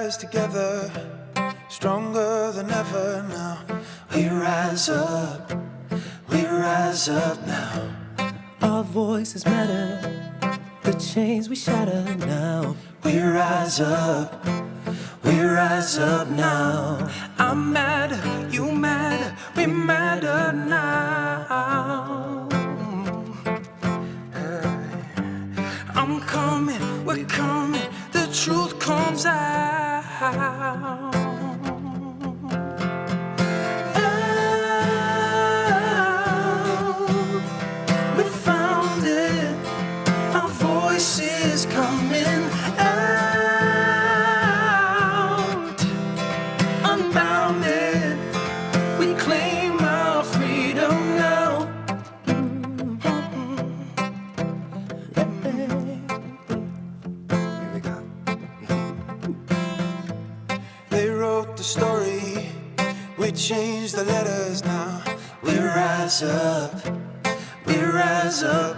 rise together, stronger than ever now. We rise up now. Our voices matter, the chains we shatter now. We rise up now. I'm mad, you mad, we matter now. I'm coming, we're coming, the truth comes out. We found it, our voices coming out. Unbounded, we claim our freedom now. Here we go. They wrote the story, we changed the letters now. We rise up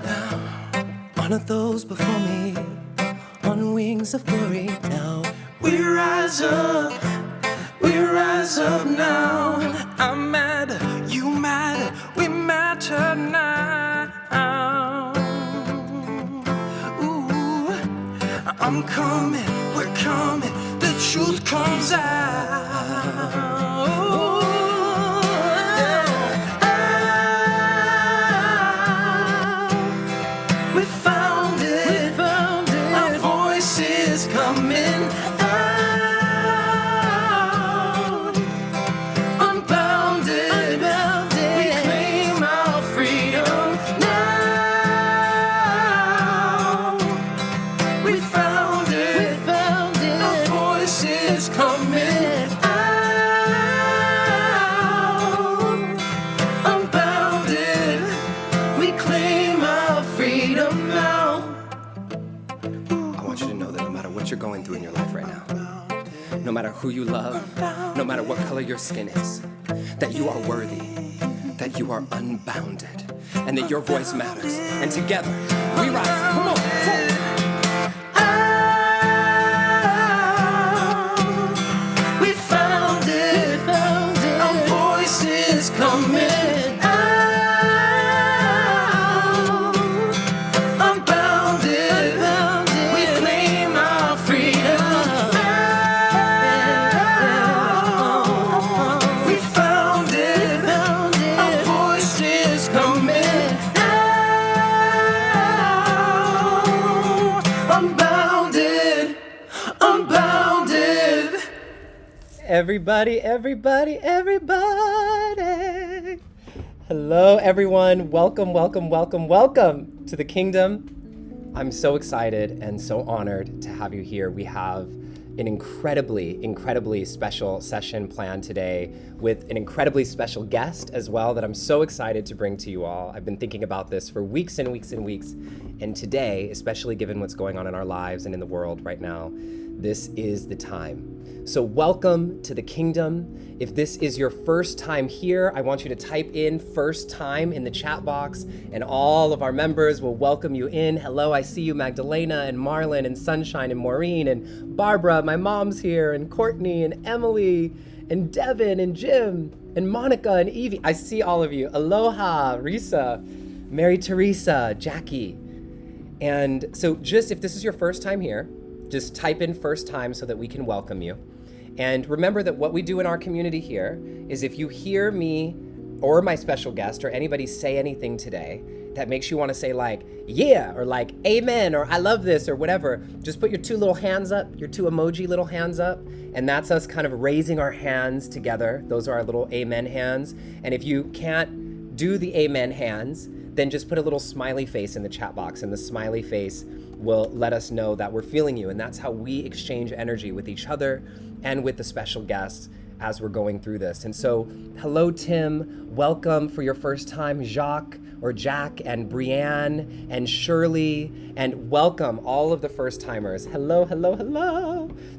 now. One of those before me, on wings of glory now. We rise up now. I'm mad, you mad, we matter now. Ooh, I'm coming, we're coming, the truth comes out. We found it, our voices coming out. Unbounded, we claim our freedom now. We found it, our voices coming out. Unbounded, we claim our freedom now. I want you to know that no matter what you're going through in your life right now, no matter who you love, no matter what color your skin is, that you are worthy, that you are unbounded, and that your voice matters. And together, we rise. Come on, forward. We found it, our voices coming out. Unbounded, we claim our freedom now. We found it, our voices coming out. Unbounded. Everybody. Hello, everyone. Welcome to the kingdom. I'm so excited and so honored to have you here. We have an incredibly special session planned today with an incredibly special guest as well that I'm so excited to bring to you all. I've been thinking about this for weeks and weeks. And today, especially given what's going on in our lives and in the world right now, this is the time. So welcome to the kingdom. If this is your first time here, I want you to type in first time in the chat box and all of our members will welcome you in. Hello, I see you, Magdalena and Marlon and Sunshine and Maureen and Barbara, my mom's here, and Courtney and Emily and Devin and Jim and Monica and Evie. I see all of you. Aloha, Risa, Mary Teresa, Jackie. And so just if this is your first time here, just type in first time so that we can welcome you. And remember that what we do in our community here is if you hear me or my special guest or anybody say anything today that makes you want to say like, yeah, or like, amen, or I love this, or whatever, just put your two little hands up, your two emoji little hands up, and that's us kind of raising our hands together. Those are our little amen hands. And if you can't do the amen hands, then just put a little smiley face in the chat box, and the smiley face will let us know that we're feeling you. And that's how we exchange energy with each other and with the special guests as we're going through this. And so, hello, Tim. Welcome for your first time, Jacques or Jack and Brianne and Shirley. And welcome all of the first timers. Hello.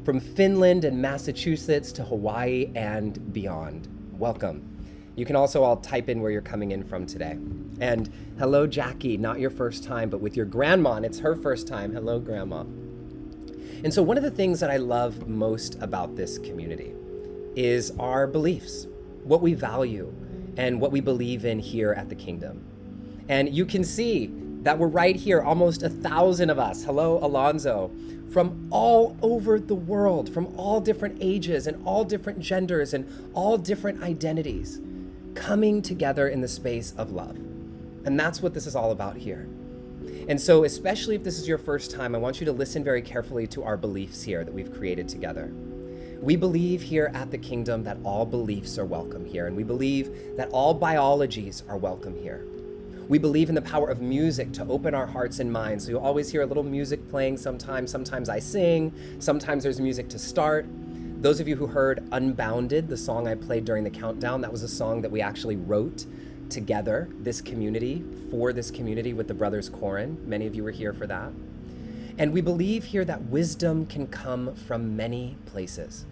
From Finland and Massachusetts to Hawaii and beyond. Welcome. You can also all type in where you're coming in from today. And hello, Jackie, not your first time, but with your grandma, and it's her first time. Hello, Grandma. And so one of the things that I love most about this community is our beliefs, what we value, and what we believe in here at the Kingdom. And you can see that we're right here, almost 1,000 of us. Hello, Alonzo, from all over the world, from all different ages and all different genders and all different identities, coming together in the space of love. And that's what this is all about here. And so, especially if this is your first time, I want you to listen very carefully to our beliefs here that we've created together. We believe here at the Kingdom that all beliefs are welcome here, and we believe that all biologies are welcome here. We believe in the power of music to open our hearts and minds. So you'll always hear a little music playing sometimes. Sometimes I sing. Sometimes there's music to start. Those of you who heard Unbounded, the song I played during the countdown, that was a song that we actually wrote together, this community, for this community with the brothers Corin. Many of you were here for that. And we believe here that wisdom can come from many places.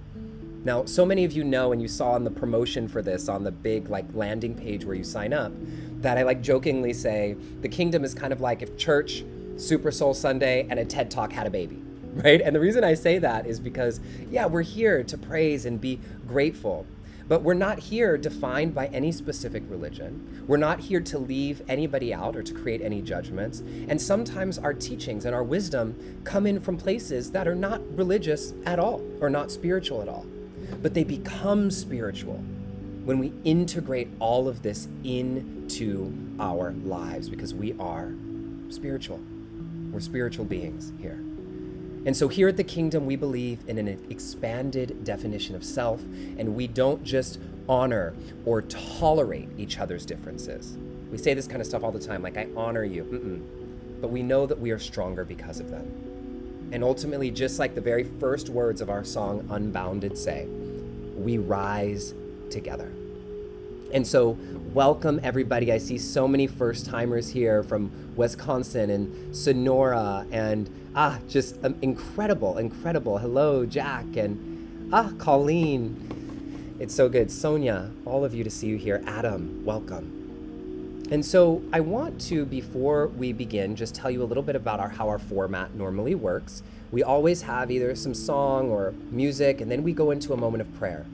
Now, so many of you know, and you saw on the promotion for this on the big landing page where you sign up, that I jokingly say, the Kingdom is kind of like if church, Super Soul Sunday, and a TED Talk had a baby, right? And the reason I say that is because, yeah, we're here to praise and be grateful, but we're not here defined by any specific religion. We're not here to leave anybody out or to create any judgments. And sometimes our teachings and our wisdom come in from places that are not religious at all or not spiritual at all, but they become spiritual when we integrate all of this into our lives, because we are spiritual. We're spiritual beings here. And so here at the Kingdom, we believe in an expanded definition of self, and we don't just honor or tolerate each other's differences. We say this kind of stuff all the time, like, I honor you. But we know that we are stronger because of them. And ultimately, just like the very first words of our song, Unbounded, say, we rise together. And so welcome everybody. I see so many first timers here from Wisconsin and Sonora and just incredible. Hello, Jack and Colleen. It's so good. Sonia, all of you to see you here. Adam, welcome. And so I want to, before we begin, just tell you a little bit about how our format normally works. We always have either some song or music, and then we go into a moment of prayer.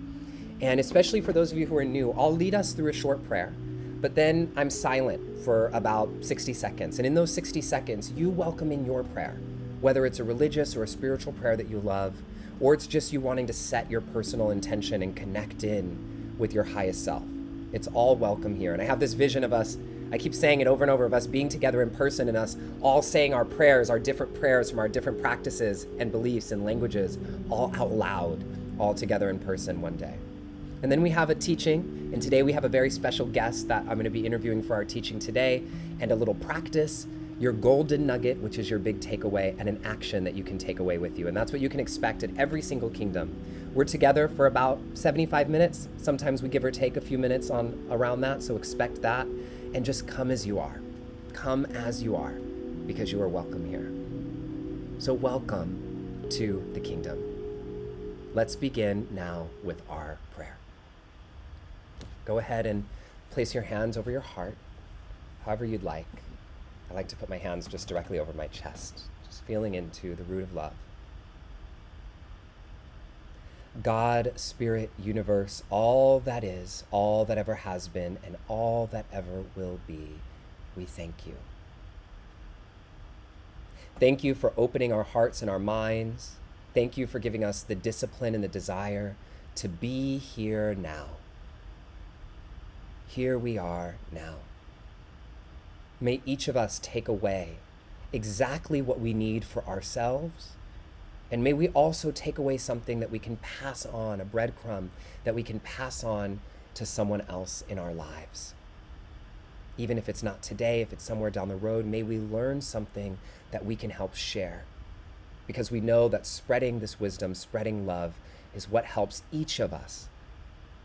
And especially for those of you who are new, I'll lead us through a short prayer, but then I'm silent for about 60 seconds. And in those 60 seconds, you welcome in your prayer, whether it's a religious or a spiritual prayer that you love, or it's just you wanting to set your personal intention and connect in with your highest self. It's all welcome here. And I have this vision of us, I keep saying it over and over, of us being together in person and us all saying our prayers, our different prayers from our different practices and beliefs and languages, all out loud, all together in person one day. And then we have a teaching, and today we have a very special guest that I'm going to be interviewing for our teaching today, and a little practice, your golden nugget, which is your big takeaway, and an action that you can take away with you. And that's what you can expect at every single Kingdom. We're together for about 75 minutes. Sometimes we give or take a few minutes on around that, so expect that. And just come as you are. Come as you are, because you are welcome here. So welcome to the Kingdom. Let's begin now with our prayer. Go ahead and place your hands over your heart, however you'd like. I like to put my hands just directly over my chest, just feeling into the root of love. God, Spirit, universe, all that is, all that ever has been, and all that ever will be, we thank you. Thank you for opening our hearts and our minds. Thank you for giving us the discipline and the desire to be here now. Here we are now. May each of us take away exactly what we need for ourselves, and may we also take away something that we can pass on, a breadcrumb that we can pass on to someone else in our lives. Even if it's not today, if it's somewhere down the road, may we learn something that we can help share, because we know that spreading this wisdom, spreading love, is what helps each of us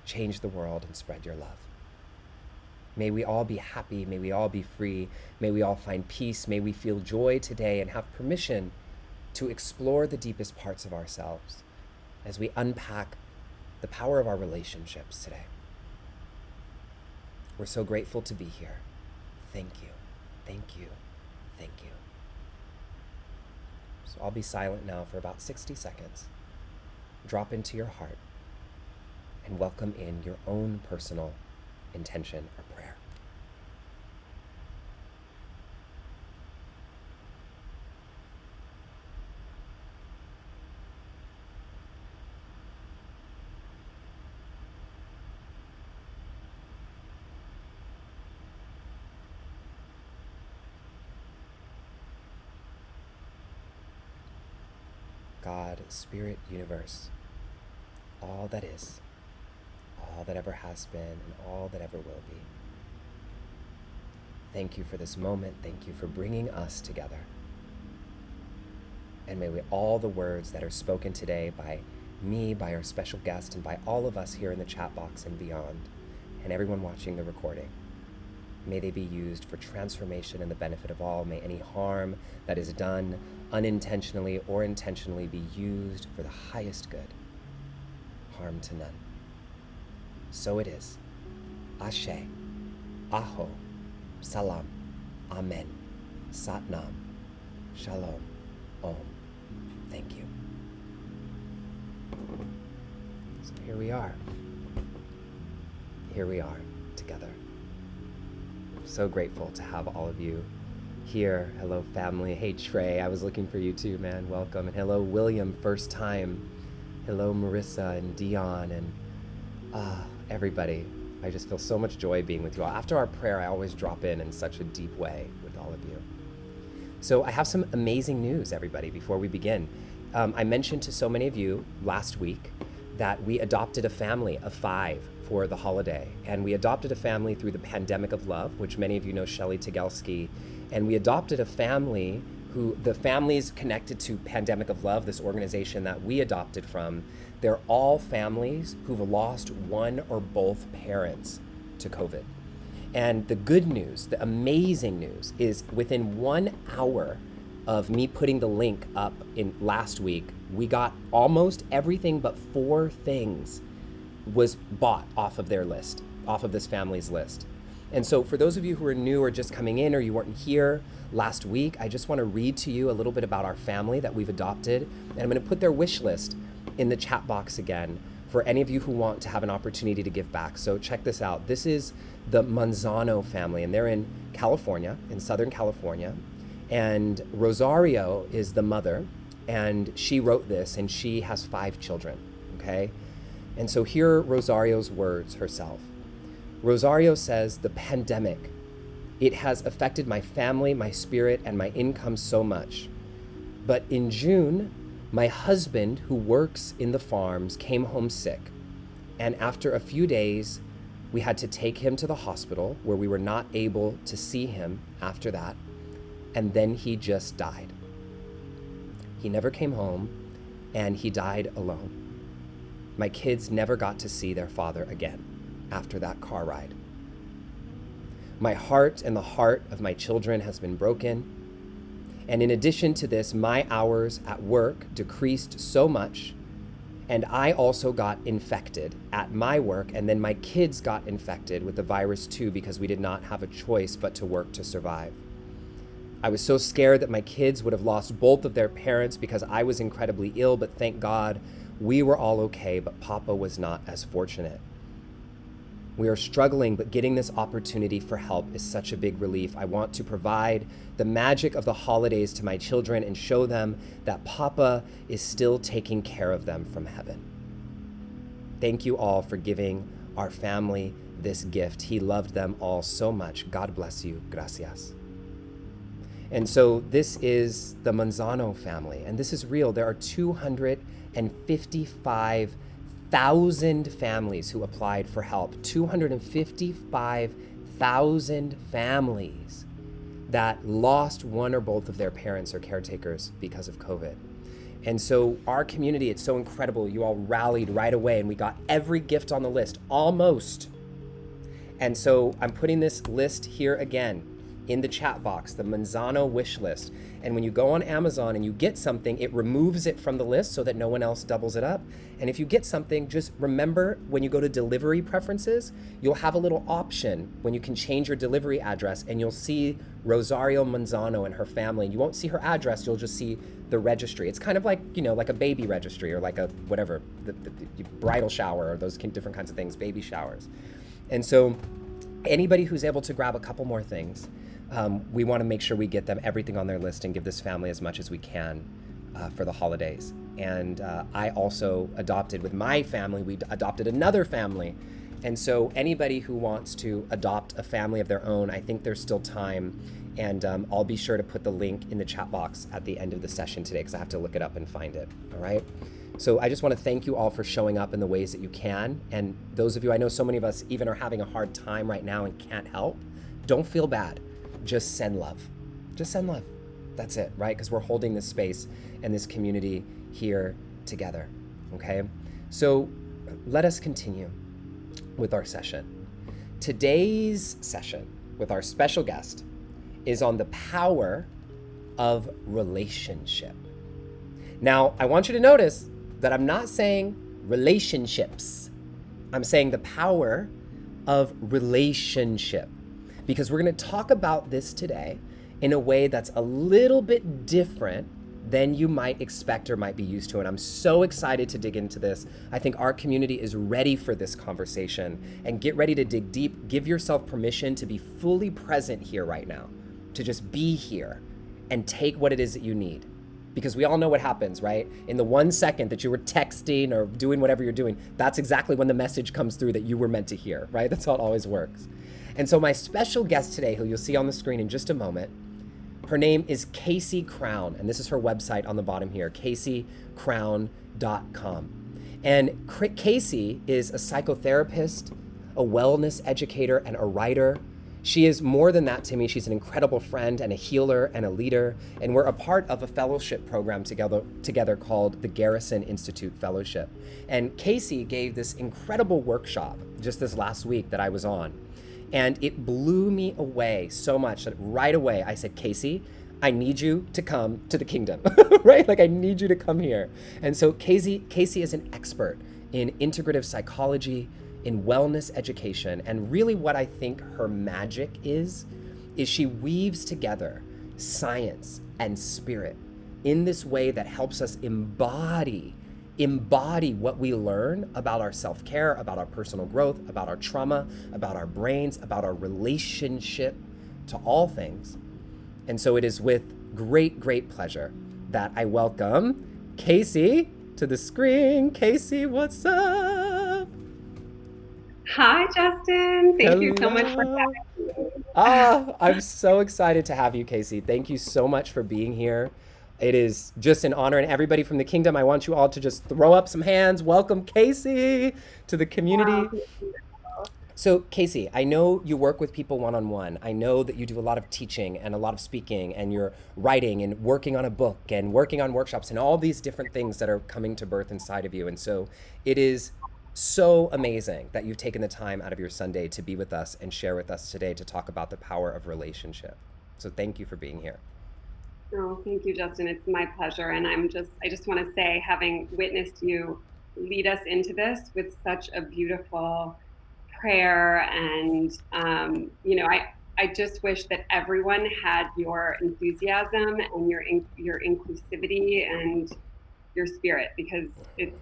change the world and spread your love. May we all be happy. May we all be free. May we all find peace. May we feel joy today and have permission to explore the deepest parts of ourselves as we unpack the power of our relationships today. We're so grateful to be here. Thank you. Thank you. Thank you. So I'll be silent now for about 60 seconds. Drop into your heart and welcome in your own personal intention or prayer. God, Spirit, Universe, all that is, all that ever has been, and all that ever will be. Thank you for this moment. Thank you for bringing us together. And may all the words that are spoken today by me, by our special guest, and by all of us here in the chat box and beyond, and everyone watching the recording, may they be used for transformation and the benefit of all. May any harm that is done unintentionally or intentionally be used for the highest good. Harm to none. So it is. Ashe, Aho, Salam, Amen, Satnam, Shalom, Om. Thank you. So here we are. Here we are together. So grateful to have all of you here. Hello, family. Hey, Trey, I was looking for you too, man. Welcome. And hello, William, first time. Hello, Marissa and Dion and everybody. I just feel so much joy being with you all. After our prayer, I always drop in such a deep way with all of you. So I have some amazing news, everybody, before we begin. I mentioned to so many of you last week that we adopted a family of 5 for the holiday. And we adopted a family through the Pandemic of Love, which many of you know Shelley Tegelski. And we adopted a family who, the families connected to Pandemic of Love, this organization that we adopted from, they're all families who've lost one or both parents to COVID. And the good news, the amazing news, is within 1 hour of me putting the link up in last week, we got almost everything but 4 things was bought off of their list, off of this family's list. And so for those of you who are new or just coming in or you weren't here last week, I just want to read to you a little bit about our family that we've adopted. And I'm going to put their wish list in the chat box again for any of you who want to have an opportunity to give back. So check this out. This is the Manzano family, and they're in California, in Southern California. And Rosario is the mother, and she wrote this, and she has 5 children, okay? And so here are Rosario's words herself. Rosario says, the pandemic, it has affected my family, my spirit, and my income so much. But in June, my husband, who works in the farms, came home sick. And after a few days, we had to take him to the hospital where we were not able to see him after that. And then he just died. He never came home, and he died alone. My kids never got to see their father again after that car ride. My heart and the heart of my children has been broken. And in addition to this, my hours at work decreased so much, and I also got infected at my work, and then my kids got infected with the virus too because we did not have a choice but to work to survive. I was so scared that my kids would have lost both of their parents because I was incredibly ill, but thank God we were all okay, but Papa was not as fortunate. We are struggling, but getting this opportunity for help is such a big relief. I want to provide the magic of the holidays to my children and show them that Papa is still taking care of them from heaven. Thank you all for giving our family this gift. He loved them all so much. God bless you. Gracias. And so this is the Manzano family, and this is real. There are 255,000 families who applied for help. 255,000 families that lost one or both of their parents or caretakers because of COVID. And so our community, it's so incredible. You all rallied right away, and we got every gift on the list, almost. And so I'm putting this list here again. in the chat box, the Manzano wish list. And when you go on Amazon and you get something, it removes it from the list so that no one else doubles it up. And if you get something, just remember when you go to delivery preferences, you'll have a little option when you can change your delivery address, and you'll see Rosario Manzano and her family. You won't see her address, you'll just see the registry. It's kind of like, you know, like a baby registry, or like a whatever, the bridal shower, or those different kinds of things, baby showers. And so anybody who's able to grab a couple more things, we want to make sure we get them everything on their list and give this family as much as we can for the holidays. And I also adopted, with my family, we adopted another family. And so anybody who wants to adopt a family of their own, I think there's still time. And I'll be sure to put the link in the chat box at the end of the session today, because I have to look it up and find it. All right. So I just want to thank you all for showing up in the ways that you can. And those of you, I know so many of us even are having a hard time right now and can't help. Don't feel bad. Just send love. Just send love. That's it, right? Because we're holding this space and this community here together. Okay. So let us continue with our session. Today's session with our special guest is on the power of relationship. Now, I want you to notice that I'm not saying relationships. I'm saying the power of relationship, because we're going to talk about this today in a way that's a little bit different than you might expect or might be used to. And I'm so excited to dig into this. I think our community is ready for this conversation, and get ready to dig deep. Give yourself permission to be fully present here right now, to just be here and take what it is that you need. Because we all know what happens, right? In the 1 second that you were texting or doing whatever you're doing, that's exactly when the message comes through that you were meant to hear, right? That's how it always works. And so my special guest today, who you'll see on the screen in just a moment, her name is Kasey Crown, and this is her website on the bottom here, KaseyCrown.com. And Kasey is a psychotherapist, a wellness educator, and a writer. She is more than that to me. She's an incredible friend and a healer and a leader. And we're a part of a fellowship program together called the Garrison Institute Fellowship. And Kasey gave this incredible workshop just this last week that I was on. And it blew me away so much that right away I said, Kasey, I need you to come to the kingdom, right? Like, I need you to come here. And so Kasey is an expert in integrative psychology, in wellness education, and really what I think her magic is she weaves together science and spirit in this way that helps us embody what we learn about our self-care, about our personal growth, about our trauma, about our brains, about our relationship to all things. And so it is with great, great pleasure that I welcome Kasey to the screen. Kasey, what's up? Hi, Justin. Thank you so much for having me. I'm so excited to have you, Kasey. Thank you so much for being here. It is just an honor, and everybody from the kingdom, I want you all to just throw up some hands. Welcome Kasey to the community. Wow. So Kasey, I know you work with people one-on-one. I know that you do a lot of teaching and a lot of speaking, and you're writing and working on a book and working on workshops and all these different things that are coming to birth inside of you. And so it is so amazing that you've taken the time out of your Sunday to be with us and share with us today to talk about the power of relationship. So thank you for being here. Oh, thank you, Justin. It's my pleasure. And I just want to say, having witnessed you lead us into this with such a beautiful prayer, and, I just wish that everyone had your enthusiasm and your inclusivity and your spirit, because it's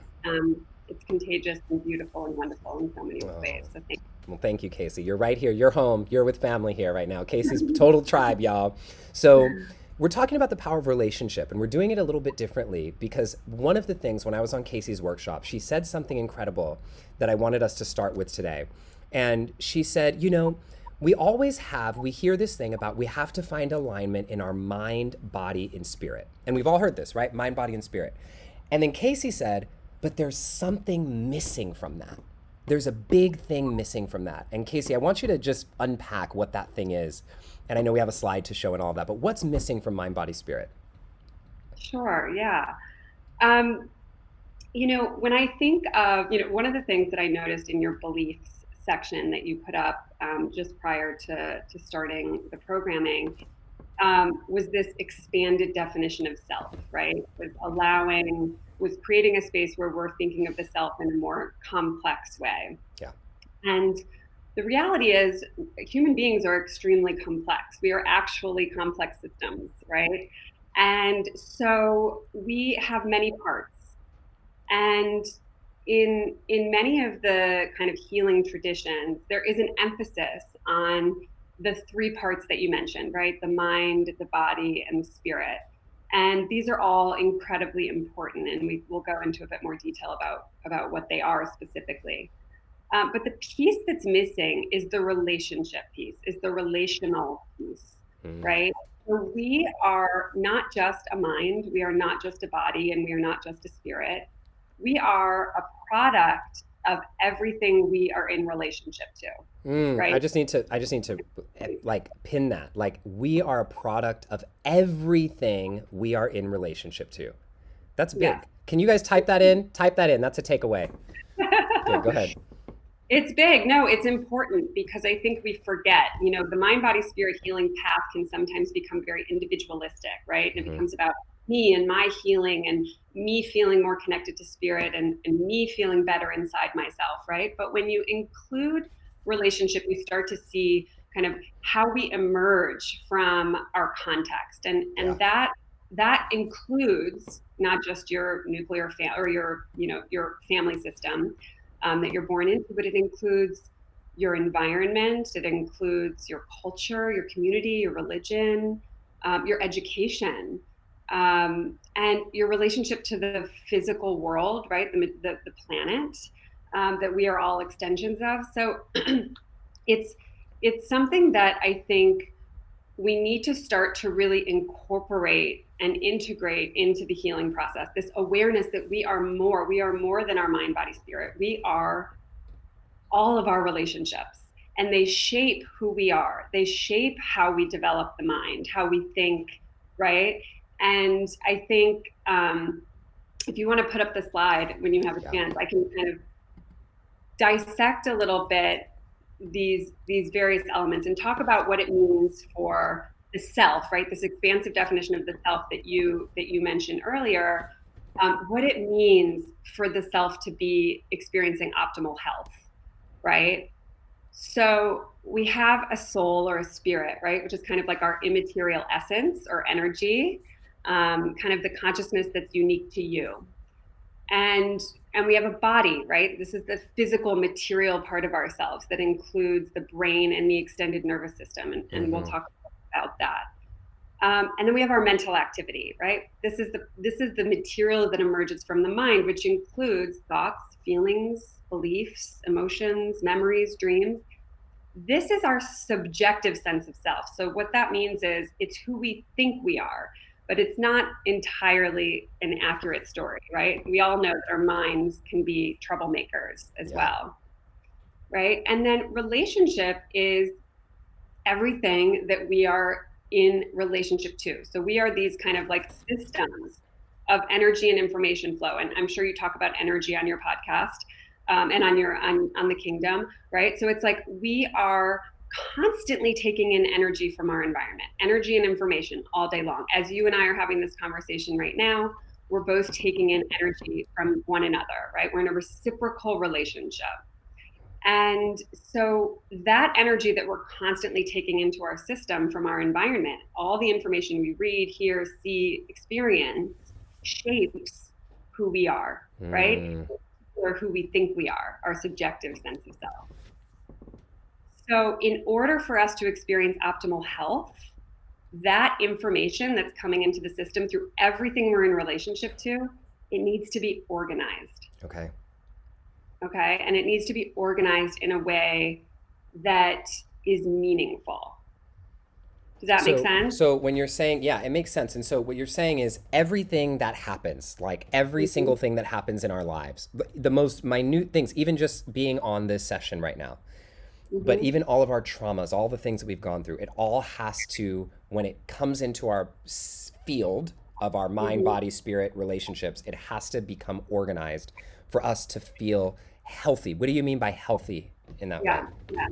contagious and beautiful and wonderful in so many ways. So thank you. Well, thank you, Kasey. You're right here. You're home. You're with family here right now. Kasey's total tribe, y'all. So we're talking about the power of relationship, and we're doing it a little bit differently, because one of the things when I was on Kasey's workshop, she said something incredible that I wanted us to start with today. And she said, we hear this thing about we have to find alignment in our mind, body, and spirit. And we've all heard this, right? Mind, body, and spirit. And then Kasey said, but there's something missing from that. There's a big thing missing from that. And Kasey, I want you to just unpack what that thing is. And I know we have a slide to show and all of that, but what's missing from mind, body, spirit? Sure, yeah. When I think of, one of the things that I noticed in your belief section that you put up just prior to starting the programming was this expanded definition of self, right? Was creating a space where we're thinking of the self in a more complex way. Yeah. And the reality is human beings are extremely complex. We are actually complex systems, right? And so we have many parts. And in many of the kind of healing traditions, there is an emphasis on the three parts that you mentioned, right? The mind, the body, and the spirit. And these are all incredibly important, and we will go into a bit more detail about what they are specifically. But the piece that's missing is the relationship piece, is the relational piece, right? So we are not just a mind, we are not just a body, and we are not just a spirit. We are a product of everything we are in relationship to, right? I just need to like pin that. Like, we are a product of everything we are in relationship to. That's big. Yes. Can you guys type that in? Type that in. That's a takeaway. Yeah, go ahead. It's big. No, it's important because I think we forget, the mind, body, spirit healing path can sometimes become very individualistic, right? And it becomes about me and my healing and me feeling more connected to spirit and me feeling better inside myself, right? But when you include relationship, you start to see kind of how we emerge from our context. And that includes not just your nuclear or your family system, that you're born into, but it includes your environment, it includes your culture, your community, your religion, your education, and your relationship to the physical world, right? The planet that we are all extensions of. So it's something that I think we need to start to really incorporate and integrate into the healing process, this awareness that we are more than our mind, body, spirit. We are all of our relationships, and they shape who we are. They shape how we develop the mind, how we think, right? And I think if you want to put up the slide when you have a chance, I can kind of dissect a little bit these various elements and talk about what it means for the self, right? This expansive definition of the self that you mentioned earlier, what it means for the self to be experiencing optimal health, right? So we have a soul or a spirit, right? Which is kind of like our immaterial essence or energy, kind of the consciousness that's unique to you. And we have a body, right? This is the physical material part of ourselves that includes the brain and the extended nervous system. And we'll talk about that. And then we have our mental activity, right? This is the material that emerges from the mind, which includes thoughts, feelings, beliefs, emotions, memories, dreams. This is our subjective sense of self. So what that means is it's who we think we are, but it's not entirely an accurate story, right? We all know that our minds can be troublemakers as well, right? And then relationship is everything that we are in relationship to. So we are these kind of like systems of energy and information flow. And I'm sure you talk about energy on your podcast and on the kingdom, right? So it's like we are constantly taking in energy from our environment, energy and information all day long. As you and I are having this conversation right now, we're both taking in energy from one another, right? We're in a reciprocal relationship. And so that energy that we're constantly taking into our system from our environment, all the information we read, hear, see, experience, shapes who we are, right? Or who we think we are, our subjective sense of self. So in order for us to experience optimal health, that information that's coming into the system through everything we're in relationship to, it needs to be organized. Okay. And it needs to be organized in a way that is meaningful. Does that make sense? So when you're saying, yeah, it makes sense. And so what you're saying is everything that happens, like every single thing that happens in our lives, the most minute things, even just being on this session right now, but even all of our traumas, all the things that we've gone through, it all has to, when it comes into our field of our mind, body, spirit, relationships, it has to become organized for us to feel healthy. What do you mean by healthy in that way? Yeah, yeah.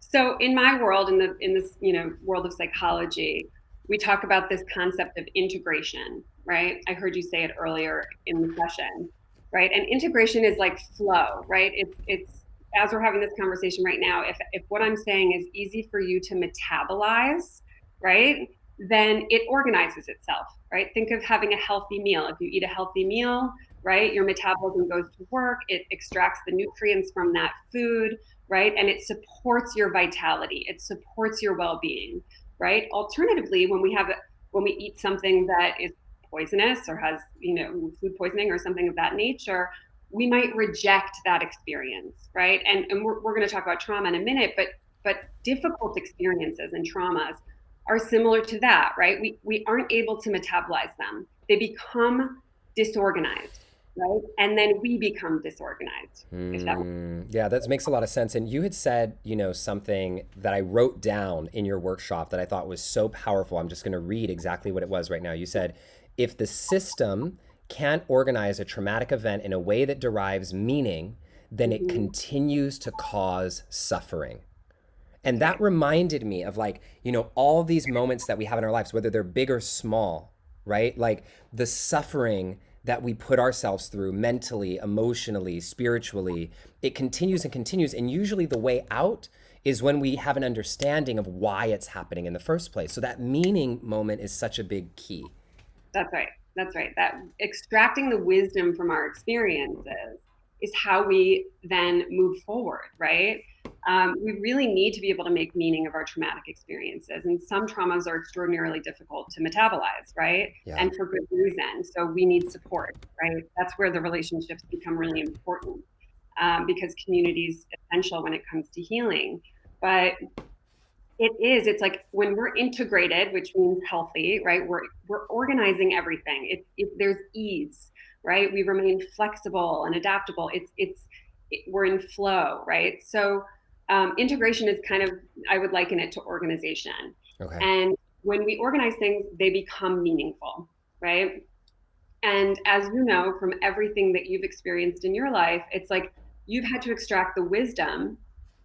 So in my world, in this world of psychology, we talk about this concept of integration, right? I heard you say it earlier in the session, right? And integration is like flow, right? It's as we're having this conversation right now, if what I'm saying is easy for you to metabolize, right? Then it organizes itself, right? Think of having a healthy meal. If you eat a healthy meal, right, your metabolism goes to work, it extracts the nutrients from that food, right? And it supports your vitality, it supports your well-being, right? Alternatively, when we eat something that is poisonous or has, food poisoning or something of that nature, we might reject that experience, right? And we're going to talk about trauma in a minute, but difficult experiences and traumas are similar to that, right? We aren't able to metabolize them. They become disorganized, right? And then we become disorganized, if that makes Yeah, that makes a lot of sense. And you had said, something that I wrote down in your workshop that I thought was so powerful. I'm just going to read exactly what it was right now. You said, if the system can't organize a traumatic event in a way that derives meaning, then it sense. continues to cause suffering. And that Right. reminded me of all these moments that we have in our lives, whether they're big or small, right? Like the suffering that we put ourselves through mentally, emotionally, spiritually, it continues and continues. And usually the way out is when we have an understanding of why it's happening in the first place. So that meaning moment is such a big key. That's right. That's right. That extracting the wisdom from our experiences is how we then move forward, right? We really need to be able to make meaning of our traumatic experiences. And some traumas are extraordinarily difficult to metabolize, right? Yeah. And for good reason. So we need support, right? That's where the relationships become really important, because community is essential when it comes to healing. But it's like when we're integrated, which means healthy, right? We're organizing everything. There's ease, right? We remain flexible and adaptable. We're in flow, right? So integration is kind of, I would liken it to organization. Okay. And when we organize things, they become meaningful, right? And as you know from everything that you've experienced in your life, it's like you've had to extract the wisdom,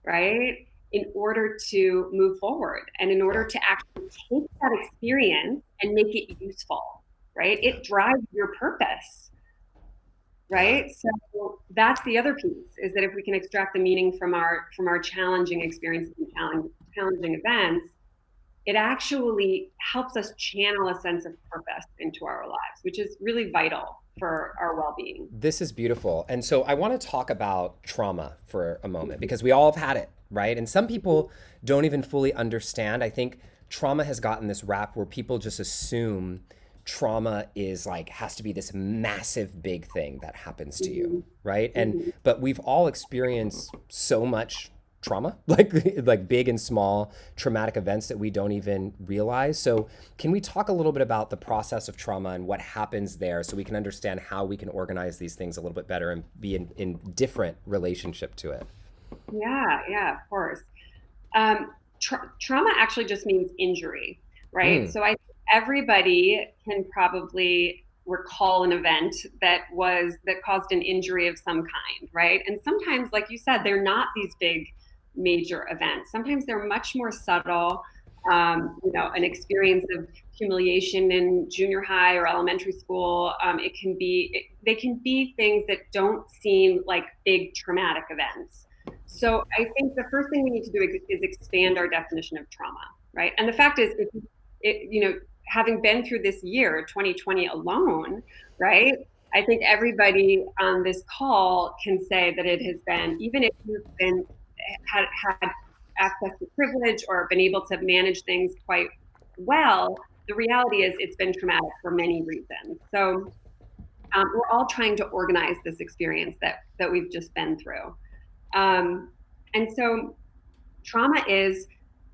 right, in order to move forward and in order Yeah. to actually take that experience and make it useful, right? Yeah. It drives your purpose, Yeah. right? So that's the other piece, is that if we can extract the meaning from our challenging experiences and challenging events, it actually helps us channel a sense of purpose into our lives, which is really vital for our well-being. This is beautiful. And so I want to talk about trauma for a moment because we all have had it, right? And some people don't even fully understand. I think trauma has gotten this rap where people just assume trauma is like has to be this massive big thing that happens to you, Mhm. right? And Mhm. but we've all experienced so much trauma, like big and small traumatic events that we don't even realize. So can we talk a little bit about the process of trauma and what happens there so we can understand how we can organize these things a little bit better and be in different relationship to it? Yeah, of course. Trauma actually just means injury, right? Mm, So I think everybody can probably recall an event that caused an injury of some kind, right? And sometimes, like you said, they're not these big major events. Sometimes they're much more subtle. An experience of humiliation in junior high or elementary school. They can be things that don't seem like big traumatic events. So I think the first thing we need to do is expand our definition of trauma, right? And the fact is, having been through this year, 2020 alone, right? I think everybody on this call can say that it has been, even if you've been had access to privilege or been able to manage things quite well, the reality is it's been traumatic for many reasons. So we're all trying to organize this experience that we've just been through. And so trauma is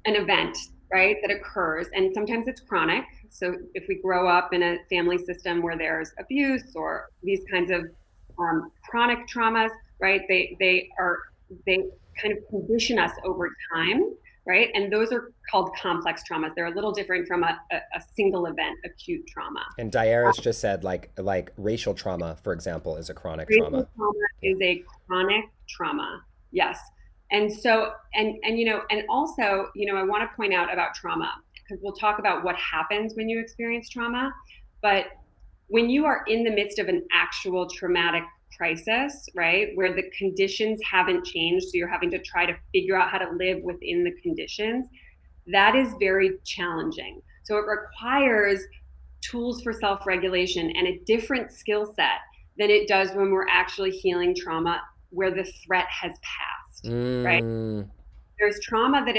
an event, right, that occurs, and sometimes it's chronic. So if we grow up in a family system where there's abuse or these kinds of chronic traumas, right, they kind of condition us over time, right? And those are called complex traumas. They're a little different from a single event, acute trauma. and Diaris just said like racial trauma, for example, is a chronic Racial trauma. trauma Yeah. is a chronic trauma. Yes. And so, and also, I want to point out about trauma, because we'll talk about what happens when you experience trauma. But when you are in the midst of an actual traumatic crisis, right, where the conditions haven't changed, so you're having to try to figure out how to live within the conditions, that is very challenging. So it requires tools for self-regulation and a different skill set than it does when we're actually healing trauma where the threat has passed, right? There's trauma that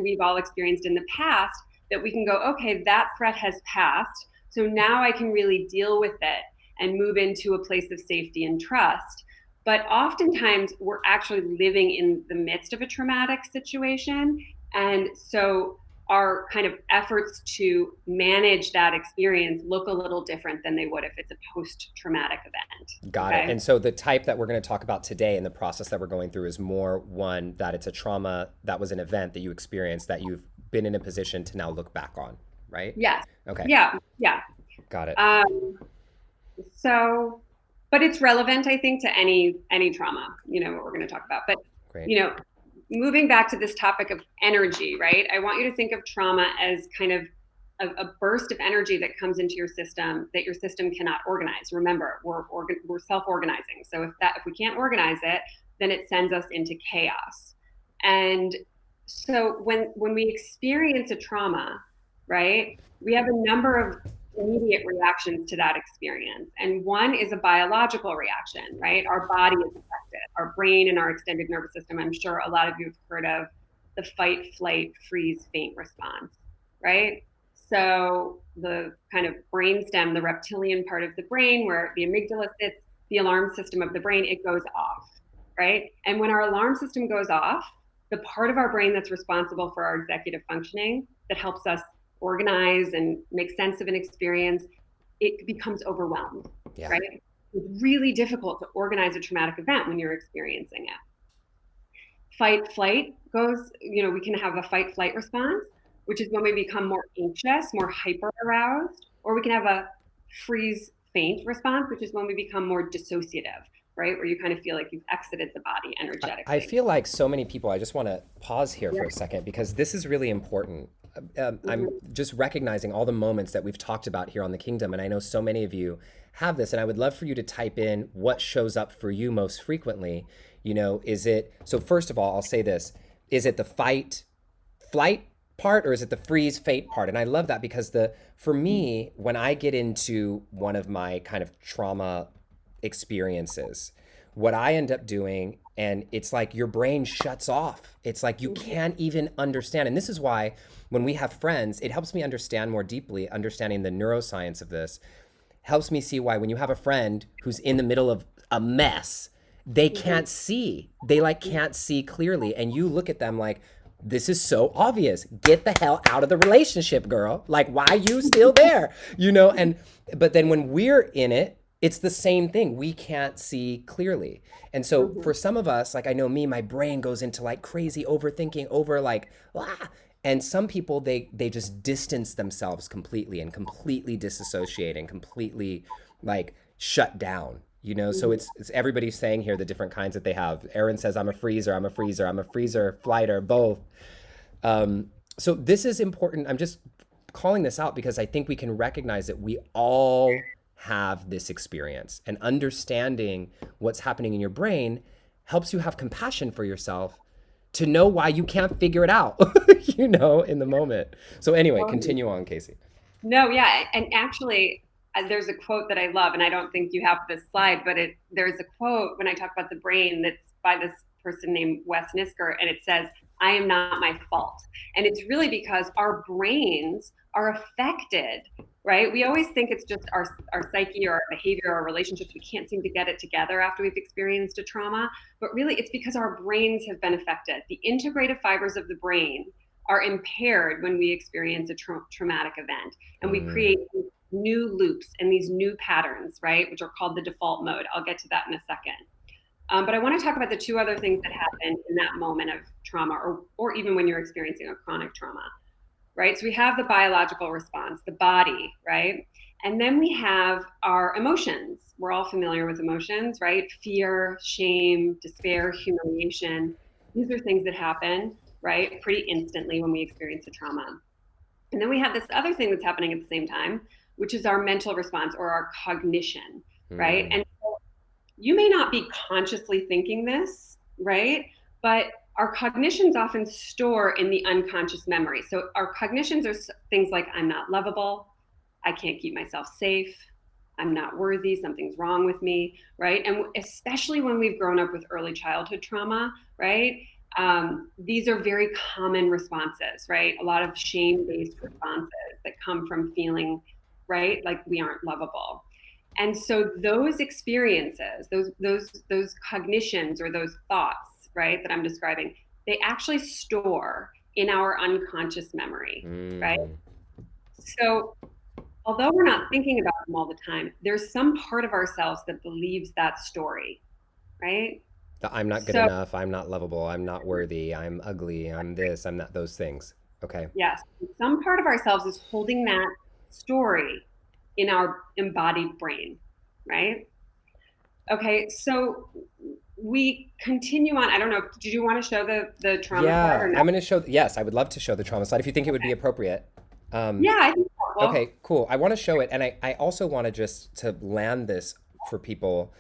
we've all experienced in the past that we can go, okay, that threat has passed. So now I can really deal with it and move into a place of safety and trust. But oftentimes we're actually living in the midst of a traumatic situation. And so our kind of efforts to manage that experience look a little different than they would if it's a post-traumatic event. Got it. And so the type that we're going to talk about today and the process that we're going through is more one that it's a trauma that was an event that you experienced that you've been in a position to now look back on, right? Yes. Okay. Yeah. Got it. So, but it's relevant, I think, to any trauma, what we're going to talk about. But, Great. Moving back to this topic of energy, right? I want you to think of trauma as kind of a burst of energy that comes into your system that your system cannot organize. Remember, we're self-organizing. So if we can't organize it, then it sends us into chaos. And so when we experience a trauma, right, we have a number of immediate reactions to that experience. And one is a biological reaction, right? Our body is affected, our brain and our extended nervous system. I'm sure a lot of you have heard of the fight, flight, freeze, faint response, right? So the kind of brainstem, the reptilian part of the brain where the amygdala sits, the alarm system of the brain, it goes off, right? And when our alarm system goes off, the part of our brain that's responsible for our executive functioning, that helps us organize and make sense of an experience, it becomes overwhelmed, right? It's really difficult to organize a traumatic event when you're experiencing it. Fight, flight goes, we can have a fight, flight response, which is when we become more anxious, more hyper aroused, or we can have a freeze, faint response, which is when we become more dissociative, right? Where you kind of feel like you've exited the body energetically. I feel like so many people, I just want to pause here for a second because this is really important. I'm just recognizing all the moments that we've talked about here on the Kingdom. And I know so many of you have this, and I would love for you to type in what shows up for you most frequently. Is it, so first of all, I'll say this, is it the fight, flight part, or is it the freeze, faint part? And I love that because for me, when I get into one of my kind of trauma experiences, what I end up doing, and it's like your brain shuts off. It's like you can't even understand. And this is why when we have friends, it helps me understand more deeply, understanding the neuroscience of this, helps me see why when you have a friend who's in the middle of a mess, they can't see. They can't see clearly. And you look at them like, this is so obvious. Get the hell out of the relationship, girl. Like, why are you still there? But then when we're in it, it's the same thing. We can't see clearly. And so for some of us, like I know me, my brain goes into like crazy overthinking over and some people, they just distance themselves completely and completely disassociate and completely like shut down, So it's everybody's saying here the different kinds that they have. Erin says, I'm a freezer, flighter, both. So this is important. I'm just calling this out because I think we can recognize that we all have this experience, and understanding what's happening in your brain helps you have compassion for yourself to know why you can't figure it out, in the moment. So anyway, continue on, Kasey. No, yeah. And actually, there's a quote that I love, and I don't think you have this slide, but there's a quote when I talk about the brain that's by this person named Wes Nisker, and it says, I am not my fault. And it's really because our brains are affected, right? We always think it's just our psyche or our behavior or our relationships. We can't seem to get it together after we've experienced a trauma, but really it's because our brains have been affected. The integrative fibers of the brain are impaired when we experience a traumatic event, and we create new loops and these new patterns, right? Which are called the default mode. I'll get to that in a second. But I want to talk about the two other things that happen in that moment of trauma, or even when you're experiencing a chronic trauma, right? So we have the biological response, the body, right? And then we have our emotions. We're all familiar with emotions, right? Fear, shame, despair, humiliation. These are things that happen, right, pretty instantly when we experience a trauma. And then we have this other thing that's happening at the same time, which is our mental response or our cognition, right? Mm. And so you may not be consciously thinking this, right? But our cognitions often store in the unconscious memory. So our cognitions are things like I'm not lovable, I can't keep myself safe, I'm not worthy, something's wrong with me, right? And especially when we've grown up with early childhood trauma, right? These are very common responses, right? A lot of shame-based responses that come from feeling, right, like we aren't lovable. And so those experiences, those cognitions or those thoughts, right, that I'm describing, they actually store in our unconscious memory, right? Mm. So although we're not thinking about them all the time, there's some part of ourselves that believes that story, right? The I'm not good So enough, I'm not lovable, I'm not worthy, I'm ugly, I'm this, I'm not those things. Okay. yes, some part of ourselves is holding that story in our embodied brain, right? Okay, so we continue on. I don't know. Did you want to show the trauma slide or Yeah, no? I'm gonna show, yes, I would love to show the trauma slide if you think it would be appropriate. Um, Yeah, I think it's helpful. okay, cool. I want to show it, and I also want to just to land this for people.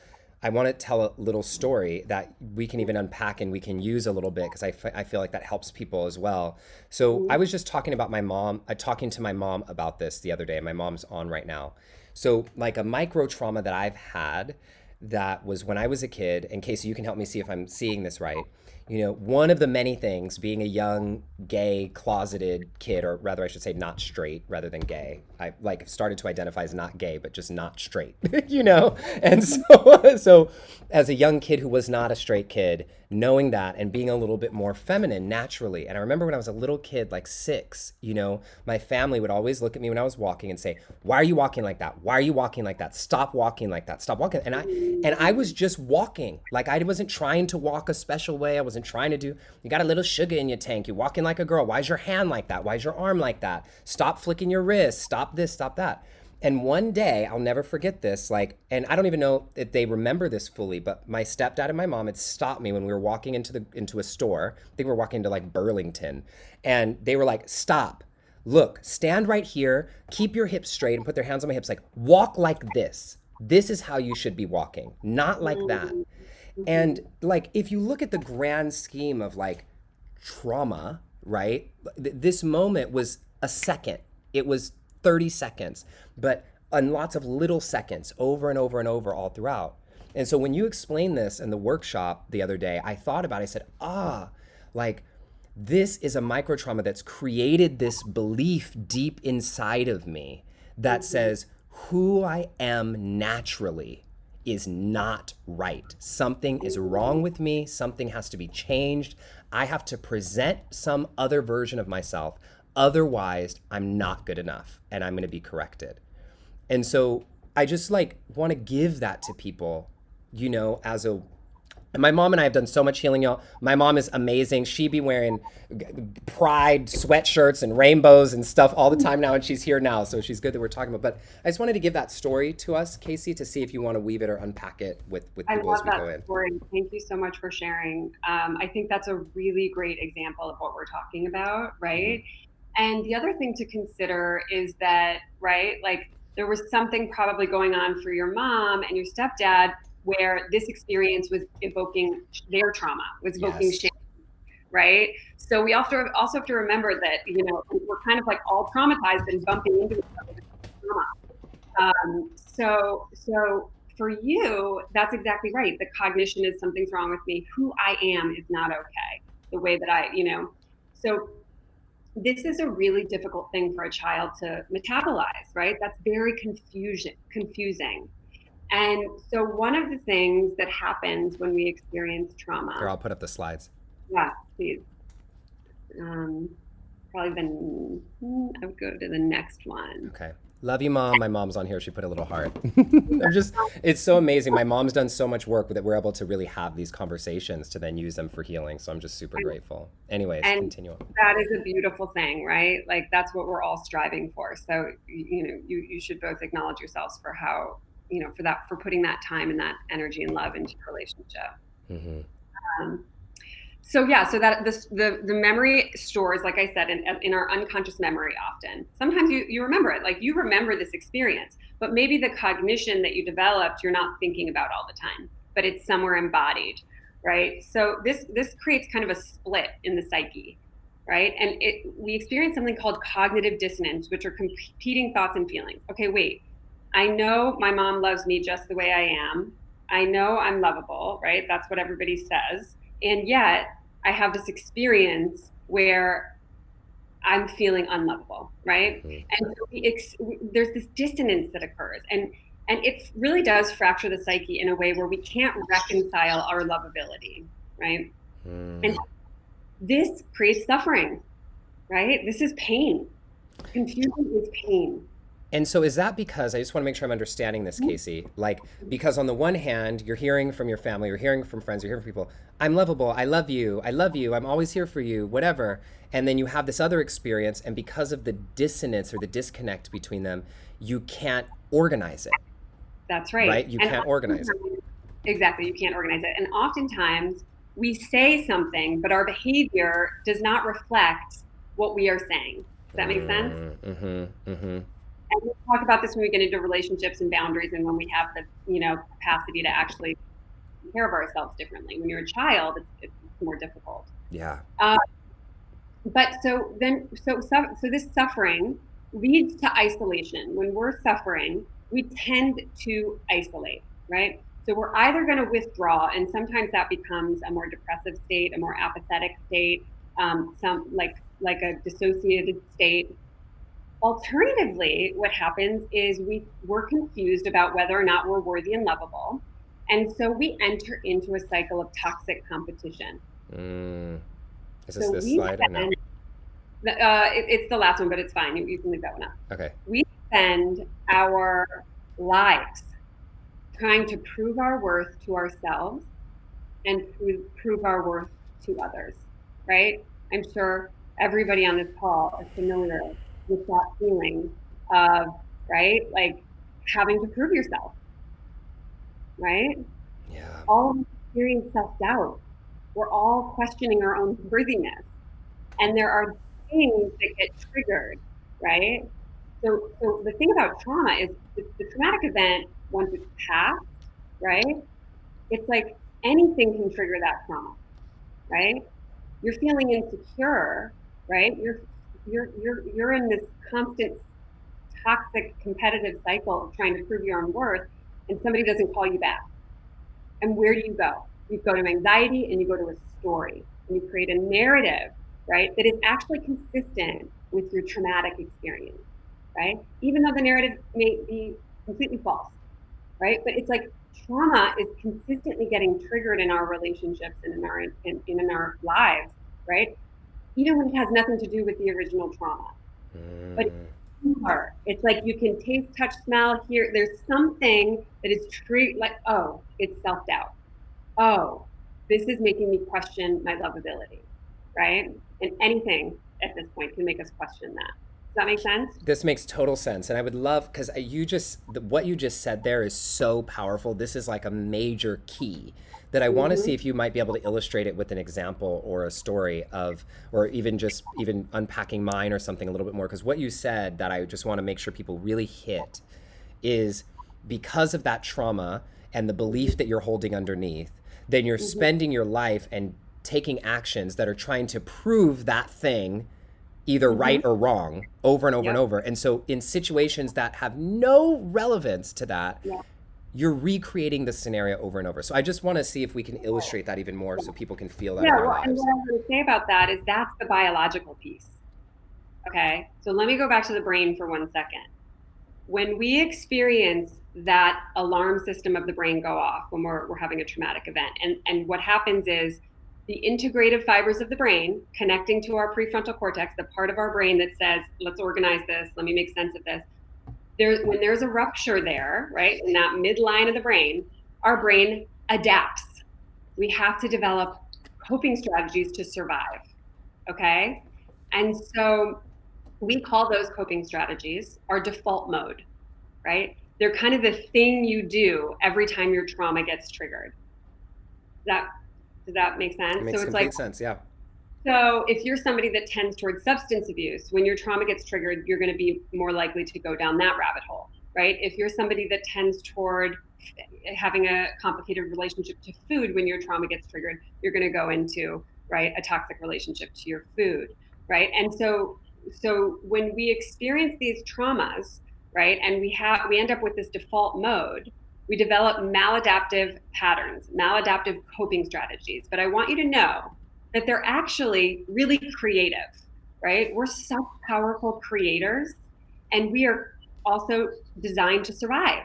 I want to tell a little story that we can even unpack and we can use a little bit because I feel like that helps people as well. So I Mhm. was just talking about my mom, talking to my mom about this the other day. My mom's on right now. So like a micro trauma that I've had that was when I was a kid, and Casey, you can help me see if I'm seeing this right. You know, one of the many things being a young, gay, closeted kid, or rather, I should say, not straight rather than gay. I like started to identify as not gay, but just not straight, you know? And so, so as a young kid who was not a straight kid, knowing that and being a little bit more feminine naturally. And I remember when I was a little kid, like 6, you know, my family would always look at me when I was walking and say, "Why are you walking like that? Why are you walking like that? Stop walking like that. Stop walking." And I was just walking. Like I wasn't trying to walk a special way. I wasn't trying to do, you got a little sugar in your tank. You're walking like a girl. Why is your hand like that? Why is your arm like that? Stop flicking your wrist. Stop this, stop that. And one day, I'll never forget this, like, and I don't even know if they remember this fully, but my stepdad and my mom had stopped me when we were walking into a store. I think we were walking into like Burlington, and they were like, "Stop. Look, stand right here, keep your hips straight and put their hands on my hips, like walk like this. This is how you should be walking, not like that." And like if you look at the grand scheme of like trauma, right? This moment was a second. It was 30 seconds, but on lots of little seconds over and over and over all throughout. And so when you explained this in the workshop the other day, I thought about it. I said, like this is a micro trauma that's created this belief deep inside of me that says who I am naturally is not right. Something is wrong with me. Something has to be changed. I have to present some other version of myself. Otherwise, I'm not good enough and I'm going to be corrected. And so I just like want to give that to people, you know, as a, and my mom and I have done so much healing, y'all. My mom is amazing. She be wearing pride sweatshirts and rainbows and stuff all the time now, and she's here now, so she's good that we're talking about. But I just wanted to give that story to us, Casey, to see if you want to weave it or unpack it with I people as love we go that in. story. Thank you so much for sharing. I think that's a really great example of what we're talking about, Mm-hmm. right? And the other thing to consider is that, right, like there was something probably going on for your mom and your stepdad where this experience was evoking their trauma, was evoking Yes. shame, right? So we also have to remember that, you know, we're kind of like all traumatized and bumping into each other with trauma. So for you, that's exactly right. The cognition is something's wrong with me. Who I am is not okay. The way that I, you know, so this is a really difficult thing for a child to metabolize, right? That's very confusing. And so one of the things that happens when we experience Here, trauma, I'll put up the slides. yeah, please. Um, probably then I would go to the next one. Okay. Love you, Mom. My mom's on here. She put a little heart. I'm just, it's so amazing. My mom's done so much work that we're able to really have these conversations to then use them for healing. So I'm just super grateful. Anyways, And continue on. that is a beautiful thing, right? Like that's what we're all striving for. So you know, you should both acknowledge yourselves for how, you know, for that, for putting that time and that energy and love into your relationship. Mm-hmm. Um, So yeah, so that the memory stores, like I said, in our unconscious memory often. Sometimes you remember it, like you remember this experience, but maybe the cognition that you developed, you're not thinking about all the time, but it's somewhere embodied, right? So this creates kind of a split in the psyche, right? And we experience something called cognitive dissonance, which are competing thoughts and feelings. Okay, wait, I know my mom loves me just the way I am. I know I'm lovable, right? That's what everybody says. And yet I have this experience where I'm feeling unlovable, right? Mhm. And so there's this dissonance that occurs, and it really does fracture the psyche in a way where we can't reconcile our lovability, right? And Mm. this creates suffering, right? This is pain. Confusion is pain. And so is that because, I just want to make sure I'm understanding this, Kasey, like, because on the one hand, you're hearing from your family, you're hearing from friends, you're hearing from people, I'm lovable, I love you, I'm always here for you, whatever. And then you have this other experience, and because of the dissonance or the disconnect between them, you can't organize it, That's right. right? You And can't organize it. exactly, you can't organize it. And oftentimes we say something, but our behavior does not reflect what we are saying. Does that make sense? Mm-hmm, mm-hmm. And we talk about this when we get into relationships and boundaries, and when we have the capacity to actually take care of ourselves differently. When you're a child, it's more difficult. Yeah. Uh, but so this suffering leads to isolation. When we're suffering, we tend to isolate, right? So we're either going to withdraw, and sometimes that becomes a more depressive state, a more apathetic state, some like a dissociated state. Alternatively, what happens is we're confused about whether or not we're worthy and lovable, and so we enter into a cycle of toxic competition. Mm. Is So this we slide or no? spend it's the last one, but it's fine. You can leave that one up. Okay. We spend our lives trying to prove our worth to ourselves and prove our worth to others, right? I'm sure everybody on this call is familiar with that feeling of, right? Like having to prove yourself, right? Yeah. All of us experience self-doubt. We're all questioning our own worthiness. And there are things that get triggered, right? So the thing about trauma is the traumatic event, once it's past, right? It's like anything can trigger that trauma, right? You're feeling insecure, right? You're in this constant toxic competitive cycle of trying to prove your own worth, and somebody doesn't call you back. And where do you go? You go to anxiety and you go to a story, and you create a narrative, right, that is actually consistent with your traumatic experience, right? Even though the narrative may be completely false, right? But it's like trauma is consistently getting triggered in our relationships and in our lives, right? Even when it has nothing to do with the original trauma. But Mm. it's like you can taste, touch, smell, hear. There's something that is true, like, oh, it's self-doubt. Oh, this is making me question my lovability, right? And anything at this point can make us question that. Does that make sense? This makes total sense, and I would love, because what you just said there is so powerful. This is like a major key that I want to Mm-hmm. see if you might be able to illustrate it with an example or a story of, or even unpacking mine or something a little bit more. Because what you said that I just want to make sure people really hit is, because of that trauma and the belief that you're holding underneath, then you're Mm-hmm. spending your life and taking actions that are trying to prove that thing either Mm-hmm. right or wrong over and over and Yep. over. And so in situations that have no relevance to that, Yeah. you're recreating the scenario over and over. So I just want to see if we can illustrate that even more so people can feel that in Yeah. their Well, and lives. what I'm going to say about that is that's the biological piece. Okay. So let me go back to the brain for 1 second. When we experience that alarm system of the brain go off when we're having a traumatic event, and what happens is the integrative fibers of the brain connecting to our prefrontal cortex, the part of our brain that says, let's organize this, let me make sense of this. When there's a rupture there, right, in that midline of the brain, our brain adapts. We have to develop coping strategies to survive. Okay. And so we call those coping strategies our default mode, right? They're kind of the thing you do every time your trauma gets triggered. That Does that make sense? It makes So it's complete like, sense. Yeah. so if you're somebody that tends towards substance abuse, when your trauma gets triggered, you're going to be more likely to go down that rabbit hole, right? If you're somebody that tends toward having a complicated relationship to food, when your trauma gets triggered, you're going to go into, right, a toxic relationship to your food, right? And so when we experience these traumas, right, and we end up with this default mode, we develop maladaptive patterns, maladaptive coping strategies. But I want you to know that they're actually really creative, right? We're such powerful creators, and we are also designed to survive.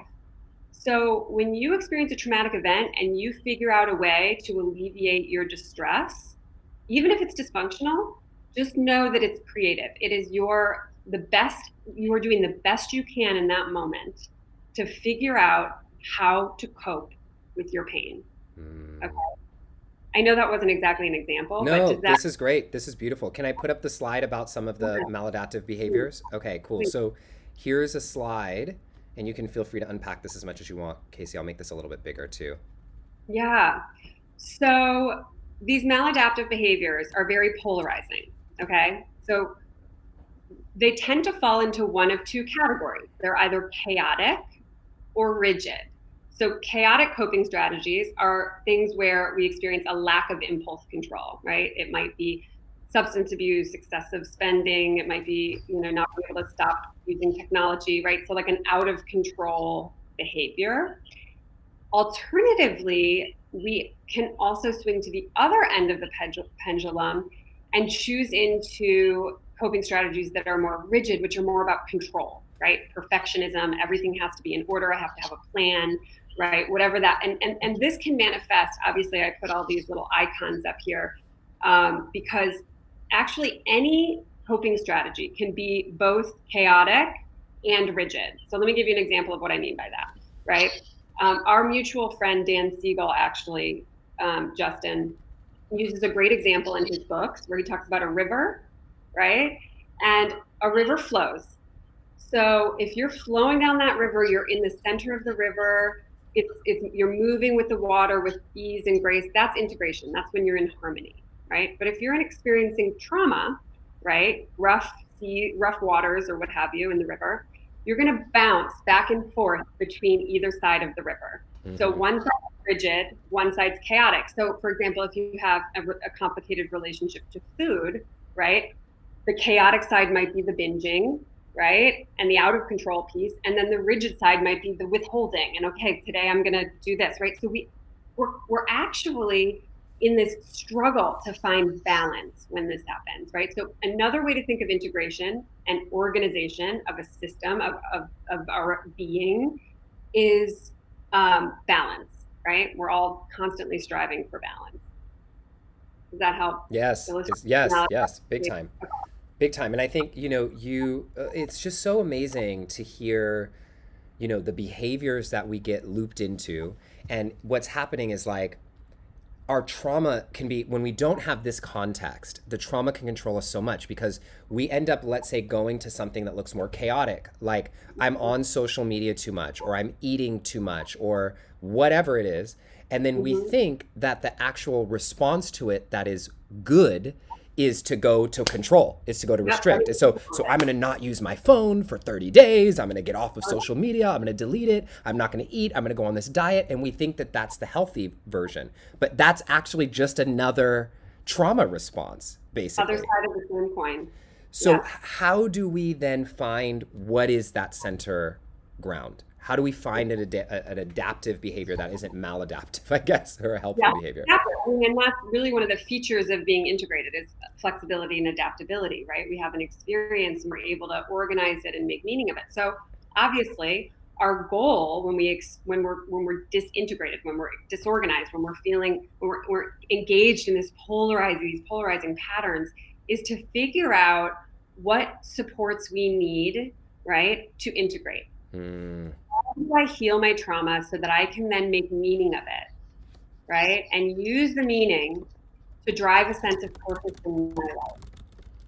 So when you experience a traumatic event and you figure out a way to alleviate your distress, even if it's dysfunctional, just know that it's creative. It is you are doing the best you can in that moment to figure out how to cope with your pain. Okay. I know that wasn't exactly an example, but No, does that this is great. This is beautiful. Can I put up the slide about some of the maladaptive behaviors? Okay, cool. So here's a slide, and you can feel free to unpack this as much as you want. Kasey, I'll make this a little bit bigger too. Yeah. So these maladaptive behaviors are very polarizing. Okay. So they tend to fall into one of two categories. They're either chaotic or rigid. So chaotic coping strategies are things where we experience a lack of impulse control, right? It might be substance abuse, excessive spending. It might be, not being able to stop using technology, right? So like an out of control behavior. Alternatively, we can also swing to the other end of the pendulum and choose into coping strategies that are more rigid, which are more about control, right? Perfectionism, everything has to be in order. I have to have a plan, right? Whatever that, and this can manifest. Obviously, I put all these little icons up here because actually any coping strategy can be both chaotic and rigid. So let me give you an example of what I mean by that, right? Our mutual friend, Dan Siegel, actually, Justin, uses a great example in his books where he talks about a river, right? And a river flows. So if you're flowing down that river, you're in the center of the river. You're moving with the water with ease and grace. That's integration. That's when you're in harmony, right? But if you're experiencing trauma, right, rough waters or what have you in the river, you're going to bounce back and forth between either side of the river. Mm-hmm. So one side is rigid, one side's chaotic. So for example, if you have a complicated relationship to food, right, the chaotic side might be the binging, right, and the out of control piece, and then the rigid side might be the withholding. And okay, today I'm going to do this, right? So we're actually in this struggle to find balance when this happens, right? So another way to think of integration and organization of a system of our being is balance, right? We're all constantly striving for balance. Does that help? Yes, yes, big time. Big time. And I think, it's just so amazing to hear, the behaviors that we get looped into. And what's happening is like, our trauma can be, when we don't have this context, the trauma can control us so much because we end up, let's say, going to something that looks more chaotic, like I'm on social media too much, or I'm eating too much, or whatever it is. And then we think that the actual response to it that is good is to go to control, is to go to restrict. So I'm going to not use my phone for 30 days. I'm going to get off of social media. I'm going to delete it. I'm not going to eat. I'm going to go on this diet. And we think that that's the healthy version. But that's actually just another trauma response, basically. Other side of the same coin. So how do we then find what is that center ground? How do we find an adaptive behavior that isn't maladaptive, I guess, or a helpful behavior? Exactly. And that's really one of the features of being integrated is flexibility and adaptability, right? We have an experience and we're able to organize it and make meaning of it. So obviously, our goal when we're disintegrated, when we're disorganized, when we're engaged in these polarizing patterns, is to figure out what supports we need, right, to integrate. How do I heal my trauma so that I can then make meaning of it, right? And use the meaning to drive a sense of purpose in my life,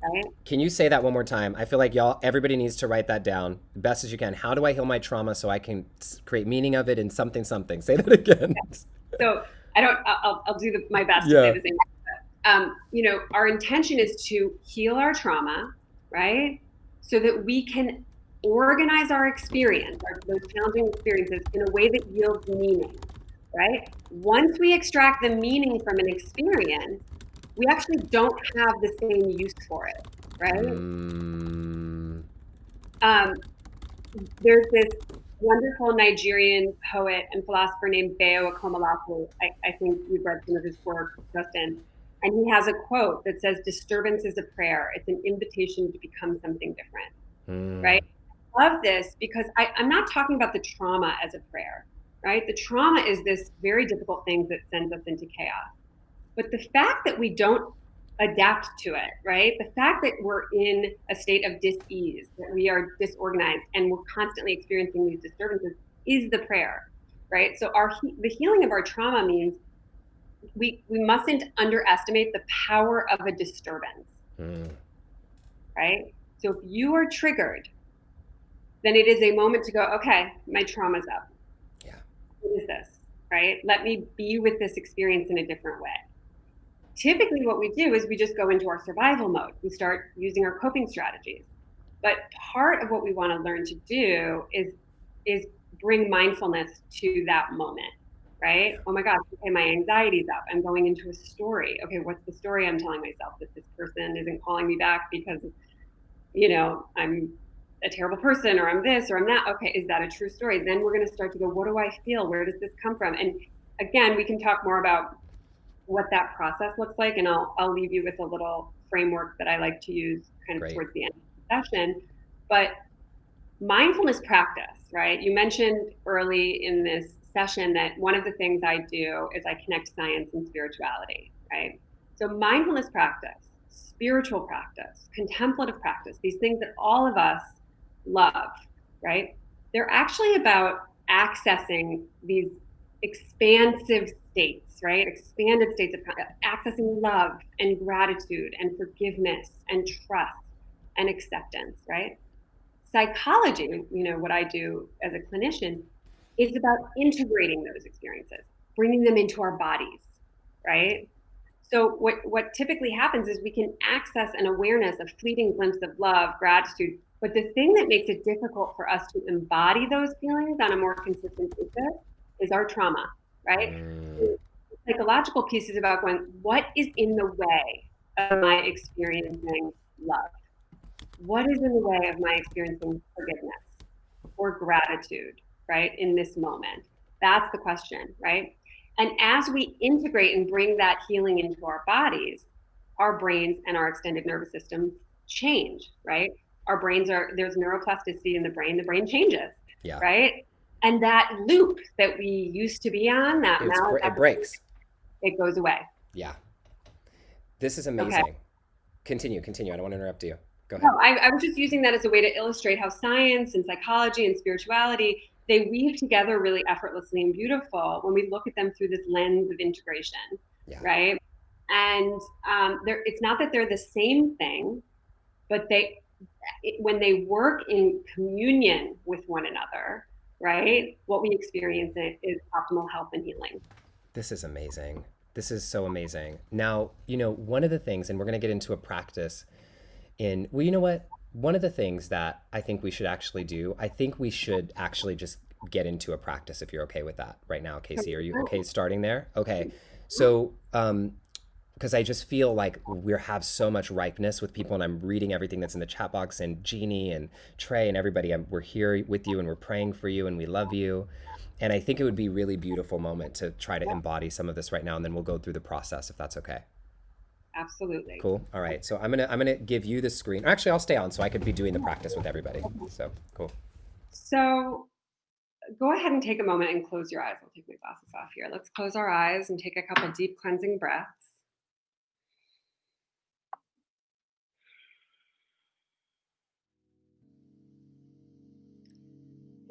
right? Can you say that one more time? I feel like everybody needs to write that down the best as you can. How do I heal my trauma so I can create meaning of it in something? Say that again. So I'll do my best to say the same. Our intention is to heal our trauma, right? So that we can organize our experience, those challenging experiences, in a way that yields meaning, right? Once we extract the meaning from an experience, we actually don't have the same use for it, right? There's this wonderful Nigerian poet and philosopher named Bayo Akomolafu. I think you've read some of his work, Justin. And he has a quote that says, "Disturbance is a prayer. It's an invitation to become something different," right? I love this because I'm not talking about the trauma as a prayer, right? The trauma is this very difficult thing that sends us into chaos. But the fact that we don't adapt to it, right? The fact that we're in a state of dis-ease, that we are disorganized and we're constantly experiencing these disturbances is the prayer, right? So the healing of our trauma means we mustn't underestimate the power of a disturbance, right? So if you are triggered, then it is a moment to go, okay, my trauma's up. Yeah. What is this, right? Let me be with this experience in a different way. Typically what we do is we just go into our survival mode. We start using our coping strategies. But part of what we want to learn to do is bring mindfulness to that moment, right? Oh my gosh, okay, my anxiety's up. I'm going into a story. Okay, what's the story I'm telling myself? That this person isn't calling me back because, I'm a terrible person, or I'm this, or I'm that. Okay, is that a true story? Then we're going to start to go, what do I feel? Where does this come from? And again, we can talk more about what that process looks like, and I'll leave you with a little framework that I like to use kind of Great. towards the end of the session. But mindfulness practice, right? You mentioned early in this session that one of the things I do is I connect science and spirituality, right? So mindfulness practice, spiritual practice, contemplative practice, these things that all of us love, right? They're actually about accessing these expansive states, right? Expanded states of accessing love and gratitude and forgiveness and trust and acceptance, right? Psychology, what I do as a clinician, is about integrating those experiences, bringing them into our bodies, right? So what typically happens is we can access an awareness, a fleeting glimpse of love, gratitude, but the thing that makes it difficult for us to embody those feelings on a more consistent basis is our trauma, right? The psychological piece is about going, what is in the way of my experiencing love? What is in the way of my experiencing forgiveness or gratitude, right, in this moment? That's the question, right? And as we integrate and bring that healing into our bodies, our brains and our extended nervous system change, right? There's neuroplasticity in the brain changes, Yeah. right? And that loop that we used to be on, It breaks. it goes away. Yeah. This is amazing. Okay. Continue. I don't want to interrupt you. Go ahead. No, I was just using that as a way to illustrate how science and psychology and spirituality, they weave together really effortlessly and beautiful when we look at them through this lens of integration, right? And it's not that they're the same thing, but when they work in communion with one another, right, what we experience is optimal health and healing. This is amazing. This is so amazing. Now, one of the things, and we're going to get into a practice well, you know what? One of the things that I think we should actually do, I think we should actually just get into a practice, if you're okay with that right now, Kasey. Are you okay starting there? Okay. So, because I just feel like we have so much ripeness with people, and I'm reading everything that's in the chat box, and Jeannie and Trey and everybody, we're here with you and we're praying for you and we love you. And I think it would be a really beautiful moment to try to embody some of this right now, and then we'll go through the process if that's okay. Absolutely. Cool. All right. So I'm gonna give you the screen. Actually, I'll stay on so I could be doing the practice with everybody. So cool. So go ahead and take a moment and close your eyes. I'll take my glasses off here. Let's close our eyes and take a couple deep cleansing breaths.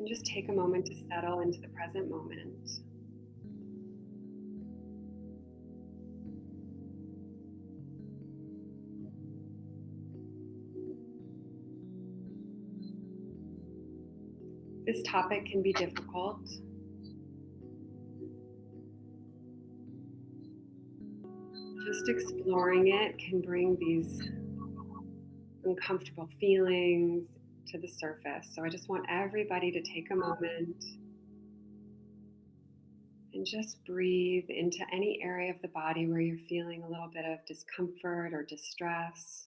And just take a moment to settle into the present moment. This topic can be difficult. Just exploring it can bring these uncomfortable feelings to the surface. So I just want everybody to take a moment and just breathe into any area of the body where you're feeling a little bit of discomfort or distress.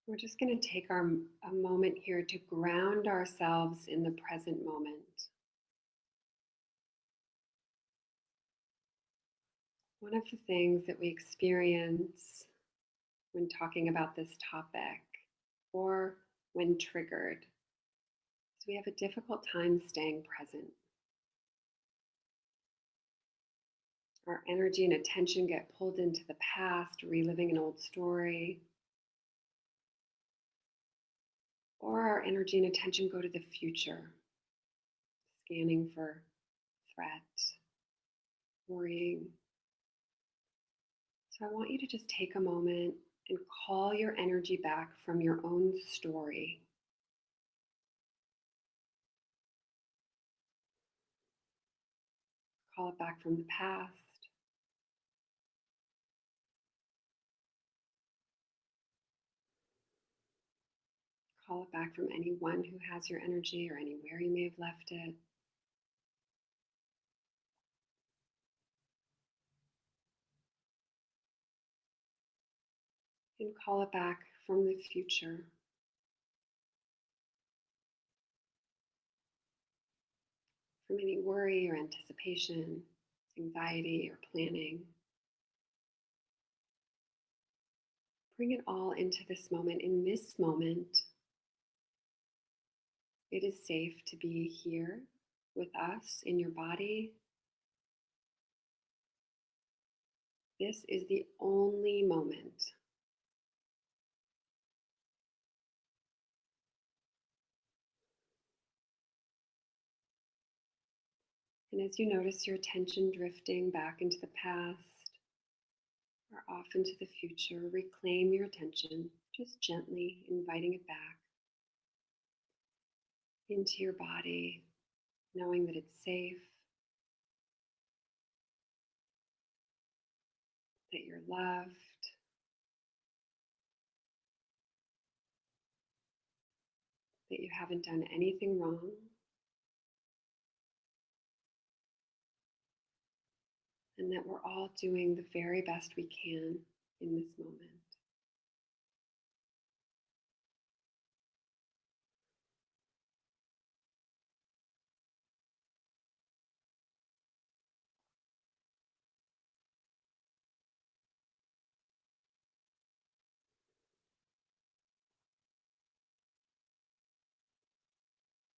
We're just going to take a moment here to ground ourselves in the present moment. One of the things that we experience when talking about this topic or when triggered is we have a difficult time staying present. Our energy and attention get pulled into the past, reliving an old story, or our energy and attention go to the future, scanning for threat, worrying. So I want you to just take a moment and call your energy back from your own story. Call it back from the past. Call it back from anyone who has your energy or anywhere you may have left it. And call it back from the future. From any worry or anticipation, anxiety or planning. Bring it all into this moment. In this moment, it is safe to be here with us in your body. This is the only moment. And as you notice your attention drifting back into the past or off into the future, reclaim your attention, just gently inviting it back into your body, knowing that it's safe, that you're loved, that you haven't done anything wrong, and that we're all doing the very best we can in this moment.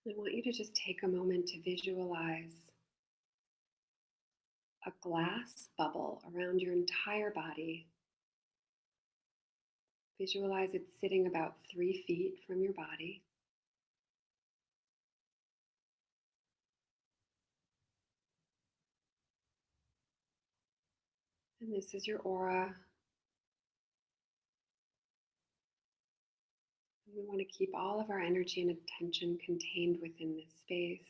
I want you to just take a moment to visualize a glass bubble around your entire body. Visualize it sitting about 3 feet from your body. And this is your aura. And we want to keep all of our energy and attention contained within this space.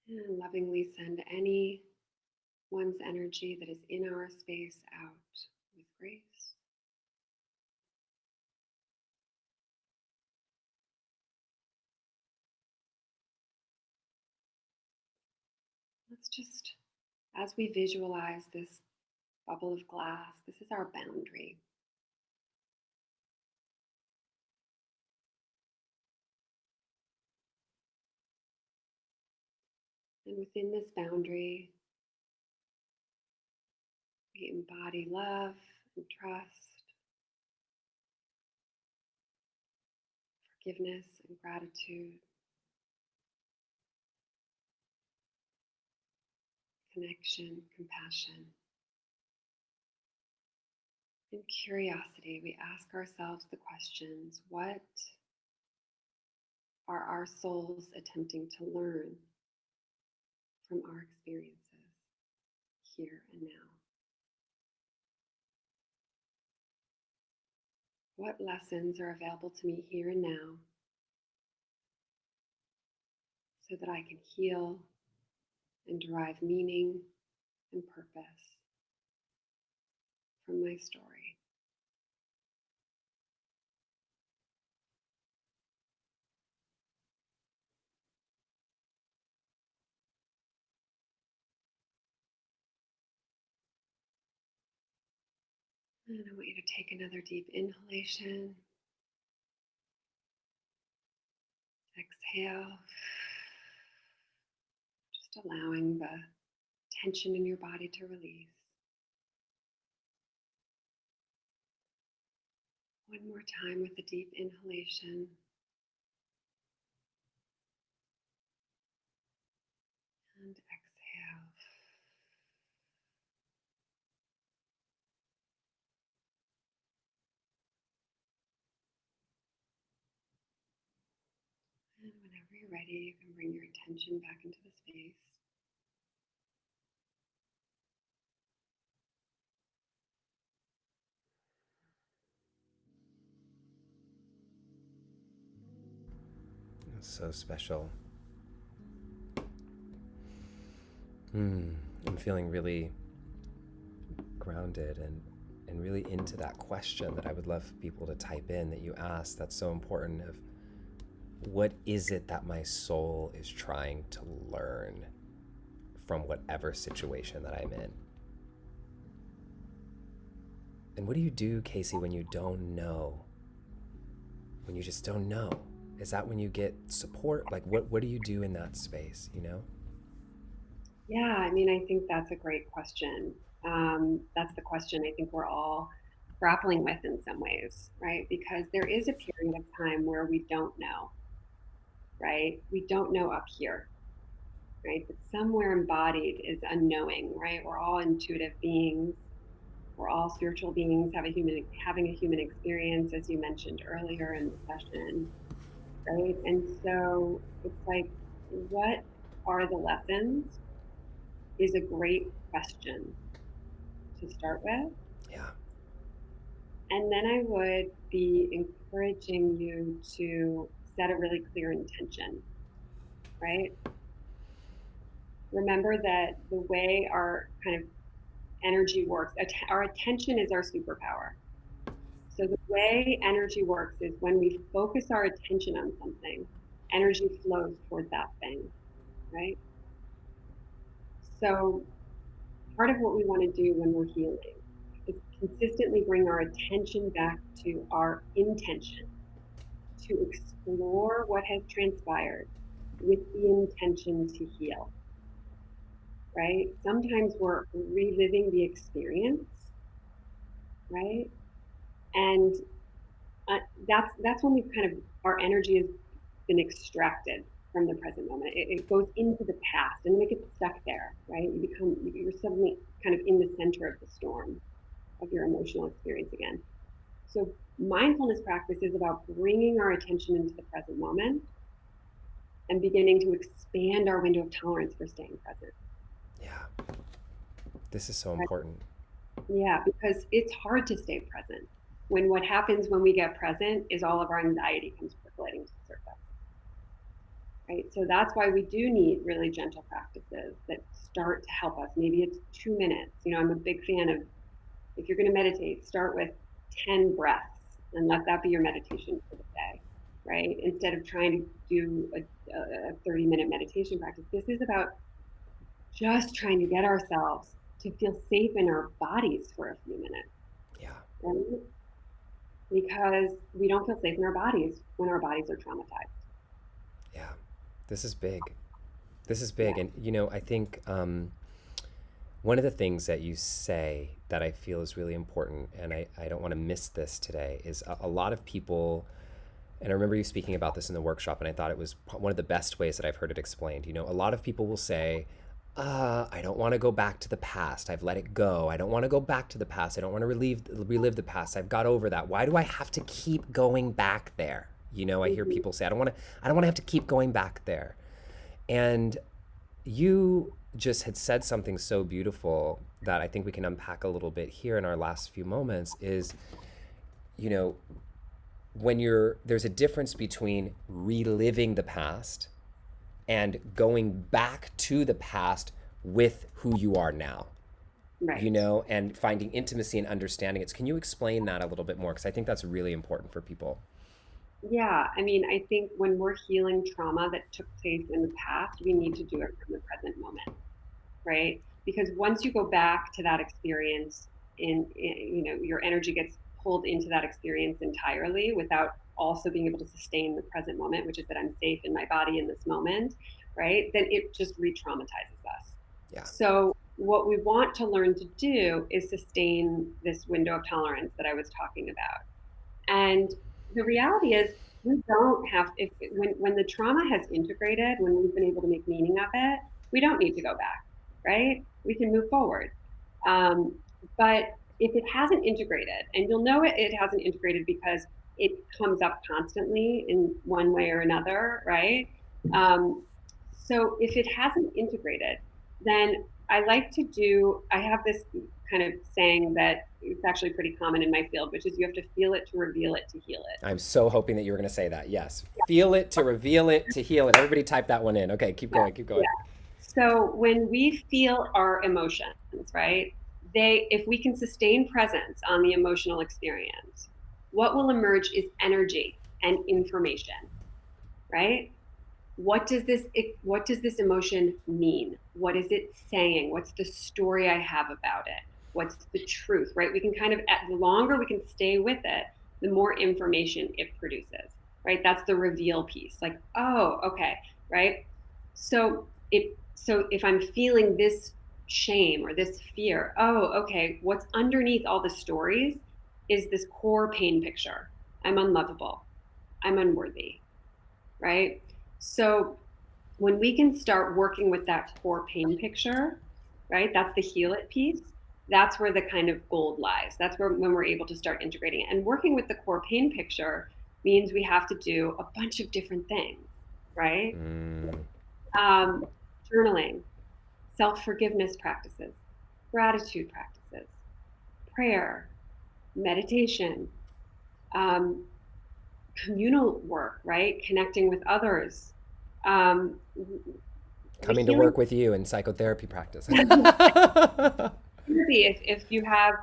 And lovingly send anyone's energy that is in our space out with grace. Let's just, as we visualize this bubble of glass, this is our boundary. And within this boundary, we embody love and trust, forgiveness and gratitude, connection, compassion, and curiosity. We ask ourselves the questions: what are our souls attempting to learn from our experiences here and now? What lessons are available to me here and now so that I can heal and derive meaning and purpose from my story? And I want you to take another deep inhalation, exhale, just allowing the tension in your body to release. One more time with a deep inhalation and exhale. And whenever you're ready, you can bring your attention back into the space. It's so special. I'm feeling really grounded and really into that question that I would love people to type in that you asked. That's so important. Of what is it that my soul is trying to learn from whatever situation that I'm in? And what do you do, Kasey, when you don't know? When you just don't know? Is that when you get support? Like, what do you do in that space, you know? Yeah, I mean, I think that's a great question. That's the question I think we're all grappling with in some ways, right? Because there is a period of time where we don't know, right? We don't know up here, right? But somewhere embodied is unknowing, right? We're all intuitive beings. We're all spiritual beings, having a human experience, as you mentioned earlier in the session, right? And so it's like, what are the lessons is a great question to start with. Yeah. And then I would be encouraging you to set a really clear intention, right? Remember that the way our kind of energy works, our attention is our superpower. So the way energy works is when we focus our attention on something, energy flows toward that thing, right? So part of what we want to do when we're healing is consistently bring our attention back to our intention to explore what has transpired with the intention to heal, right? Sometimes we're reliving the experience, right? And that's when we've kind of our energy has been extracted from the present moment. It goes into the past and it gets stuck there, right? You're suddenly kind of in the center of the storm of your emotional experience again. So mindfulness practice is about bringing our attention into the present moment and beginning to expand our window of tolerance for staying present. Yeah. This is so Right? important. Yeah, because it's hard to stay present when what happens when we get present is all of our anxiety comes percolating to the surface. Right? So that's why we do need really gentle practices that start to help us. Maybe it's 2 minutes. I'm a big fan of, if you're going to meditate, start with 10 breaths and let that be your meditation for the day, right? Instead of trying to do a 30-minute meditation practice. This is about just trying to get ourselves to feel safe in our bodies for a few minutes, Yeah. right? Because we don't feel safe in our bodies when our bodies are traumatized. Yeah. This is big. This is Yeah. big. And, I think one of the things that you say that I feel is really important, and I don't want to miss this today, is a lot of people, and I remember you speaking about this in the workshop, and I thought it was one of the best ways that I've heard it explained. A lot of people will say, I don't want to go back to the past. I've let it go. I don't want to go back to the past. I don't want to relive the past. I've got over that. Why do I have to keep going back there? I hear Mm-hmm. people say, I don't want to have to keep going back there. And you just had said something so beautiful that I think we can unpack a little bit here in our last few moments is, you know, there's a difference between reliving the past and going back to the past with who you are now, Right. and finding intimacy and understanding it. Can you explain that a little bit more? Because I think that's really important for people. Yeah, I mean, I think when we're healing trauma that took place in the past, we need to do it from the present moment, right? Because once you go back to that experience, your energy gets pulled into that experience entirely without also being able to sustain the present moment, which is that I'm safe in my body in this moment, right? Then it just re-traumatizes us. Yeah. So what we want to learn to do is sustain this window of tolerance that I was talking about. And the reality is, we don't have, when the trauma has integrated, when we've been able to make meaning of it, we don't need to go back, right? We can move forward. Um, but if it hasn't integrated, and you'll know it hasn't integrated because it comes up constantly in one way or another, right? Um, so if it hasn't integrated, then I have this kind of saying that it's actually pretty common in my field, which is you have to feel it to reveal it to heal it. I'm so hoping that you were going to say that. Yes. Feel it to reveal it to heal it. Everybody type that one in. Okay, keep going, keep going. Yeah. So when we feel our emotions, right, if we can sustain presence on the emotional experience, what will emerge is energy and information, right? What does this emotion mean? What is it saying? What's the story I have about it? What's the truth, right? We can the longer we can stay with it, the more information it produces, right? That's the reveal piece. Like, oh, okay, right? So if I'm feeling this shame or this fear, oh, okay, what's underneath all the stories is this core pain picture. I'm unlovable. I'm unworthy, right? So when we can start working with that core pain picture, right? That's the heal it piece. That's where the kind of gold lies. That's when we're able to start integrating it. And working with the core pain picture means we have to do a bunch of different things, right? Journaling, self-forgiveness practices, gratitude practices, prayer, meditation, um, communal work, right? Connecting with others. Coming to work with you in psychotherapy practice. If you have,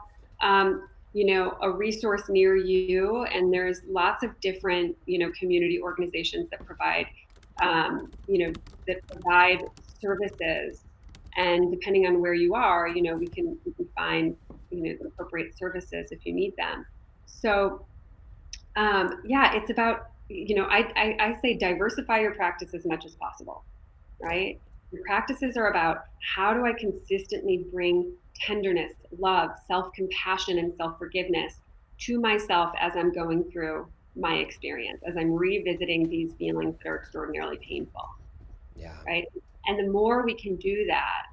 a resource near you, and there's lots of different, community organizations that provide, services, and depending on where you are, we can find, the appropriate services if you need them. So, yeah, it's about, I say diversify your practice as much as possible, right? Your practices are about how do I consistently bring tenderness, love, self-compassion, and self-forgiveness to myself as I'm going through my experience, as I'm revisiting these feelings that are extraordinarily painful, Yeah. right? And the more we can do that,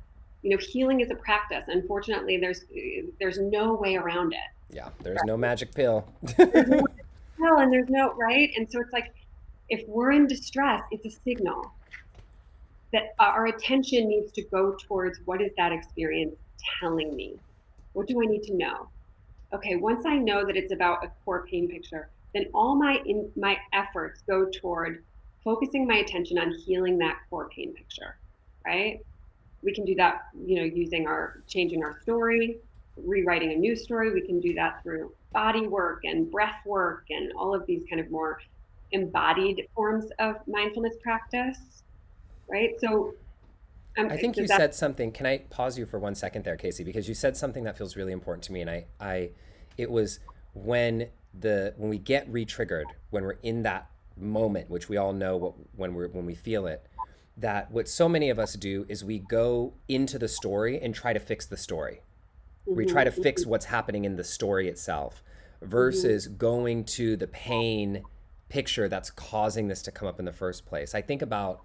healing is a practice. Unfortunately, there's no way around it. Yeah, there's no magic pill. There's no pill, and there's no, right? And so it's like, if we're in distress, it's a signal that our attention needs to go towards what is that experience telling me? What do I need to know? Okay, once I know that it's about a core pain picture, then all my efforts go toward focusing my attention on healing that core pain picture, right? We can do that, using changing our story, rewriting a new story. We can do that through body work and breath work and all of these kind of more embodied forms of mindfulness practice, right? So I think you said something. Can I pause you for 1 second there, Kasey? Because you said something that feels really important to me, and it was when we get re-triggered, when we're in that moment, which we all know when we feel it, that what so many of us do is we go into the story and try to fix the story. We try to fix what's happening in the story itself versus going to the pain picture that's causing this to come up in the first place. I think about,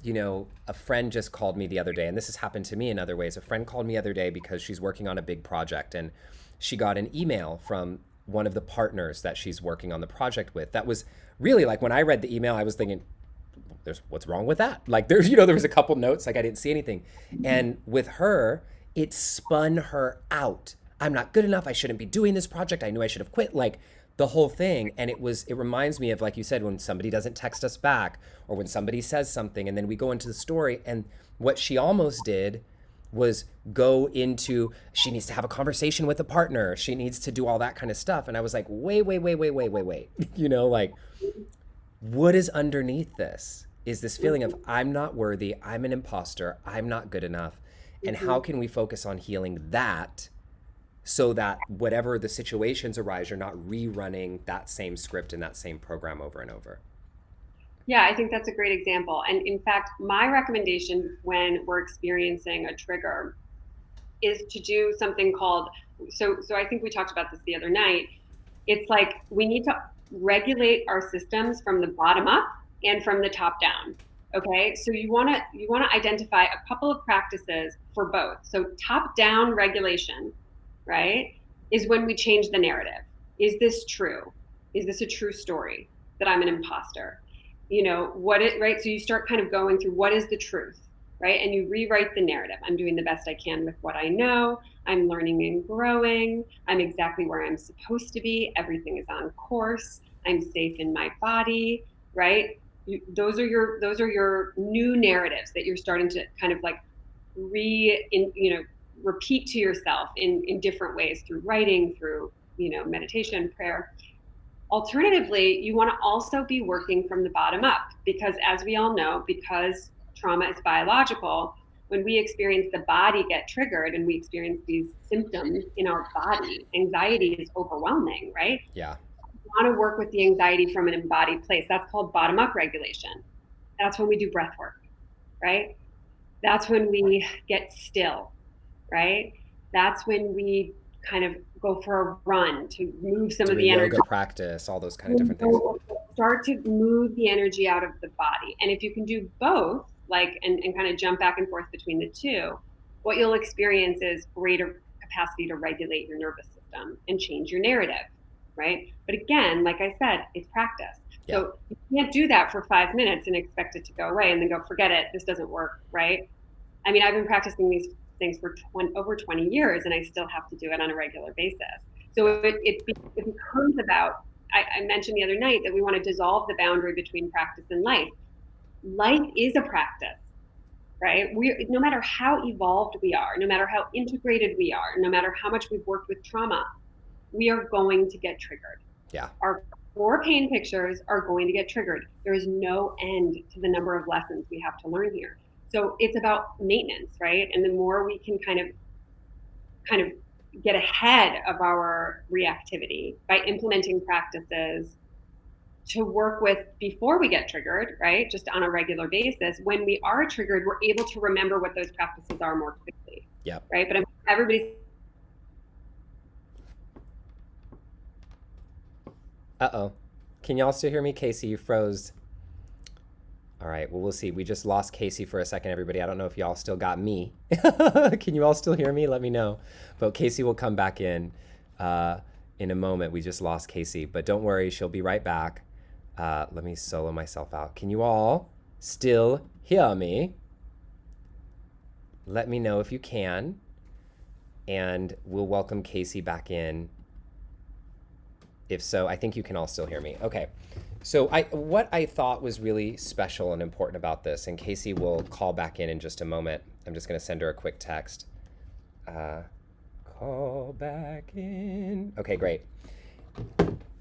a friend just called me the other day, and this has happened to me in other ways. A friend called me the other day because she's working on a big project, and she got an email from one of the partners that she's working on the project with. That was really, like, when I read the email, I was thinking, what's wrong with that? Like, there was a couple notes, like I didn't see anything. And with her, it spun her out. I'm not good enough. I shouldn't be doing this project. I knew I should have quit. Like the whole thing. And it reminds me of, like you said, when somebody doesn't text us back or when somebody says something and then we go into the story, and what she almost did was go into, she needs to have a conversation with a partner. She needs to do all that kind of stuff. And I was like, wait. You know, like, what is underneath this is this feeling of I'm not worthy, I'm an imposter, I'm not good enough. And how can we focus on healing that so that whatever the situations arise, you're not rerunning that same script and that same program over and over? Yeah, I think that's a great example. And in fact, my recommendation when we're experiencing a trigger is to do something called, so I think we talked about this the other night. It's like we need to regulate our systems from the bottom up and from the top down. Okay, so you want to identify a couple of practices for both. So top down regulation, right, is when we change the narrative. Is this true? Is this a true story that I'm an imposter? You know, right? So you start kind of going through what is the truth, right? And you rewrite the narrative. I'm doing the best I can with what I know. I'm learning and growing. I'm exactly where I'm supposed to be. Everything is on course. I'm safe in my body, right? Those are your new narratives that you're starting to kind of like repeat to yourself in different ways through writing, through, meditation, prayer. Alternatively, you want to also be working from the bottom up because, as we all know, because trauma is biological, when we experience the body get triggered and we experience these symptoms in our body, anxiety is overwhelming, right? Yeah. You want to work with the anxiety from an embodied place. That's called bottom up regulation. That's when we do breath work, right? That's when we get still, right? That's when we kind of go for a run to move some of the energy. Yoga practice, all those kind of different things. Start to move the energy out of the body. And if you can do both, like, and kind of jump back and forth between the two, what you'll experience is greater capacity to regulate your nervous system and change your narrative, right? But again, like I said, it's practice. Yeah. So you can't do that for 5 minutes and expect it to go away and then go, forget it, this doesn't work, right? I mean, I've been practicing these things for over 20 years and I still have to do it on a regular basis. So it becomes about, I mentioned the other night that we want to dissolve the boundary between practice and life. Life is a practice, right? No matter how evolved we are, no matter how integrated we are, no matter how much we've worked with trauma, we are going to get triggered. Yeah. Our 4 pain pictures are going to get triggered. There is no end to the number of lessons we have to learn here. So it's about maintenance, right? And the more we can kind of get ahead of our reactivity by implementing practices to work with before we get triggered, right? Just on a regular basis. When we are triggered, we're able to remember what those practices are more quickly. Yeah. Right. But everybody's. Uh-oh. Can y'all still hear me? Kasey, you froze. All right, well, we'll see. We just lost Kasey for a second, everybody. I don't know if y'all still got me. Can you all still hear me? Let me know. But Kasey will come back in a moment. We just lost Kasey, but don't worry, she'll be right back. Let me solo myself out. Can you all still hear me? Let me know if you can, and we'll welcome Kasey back in. If so, I think you can all still hear me. Okay. So what I thought was really special and important about this, and Kasey will call back in just a moment. I'm just going to send her a quick text. Call back in. Okay, great.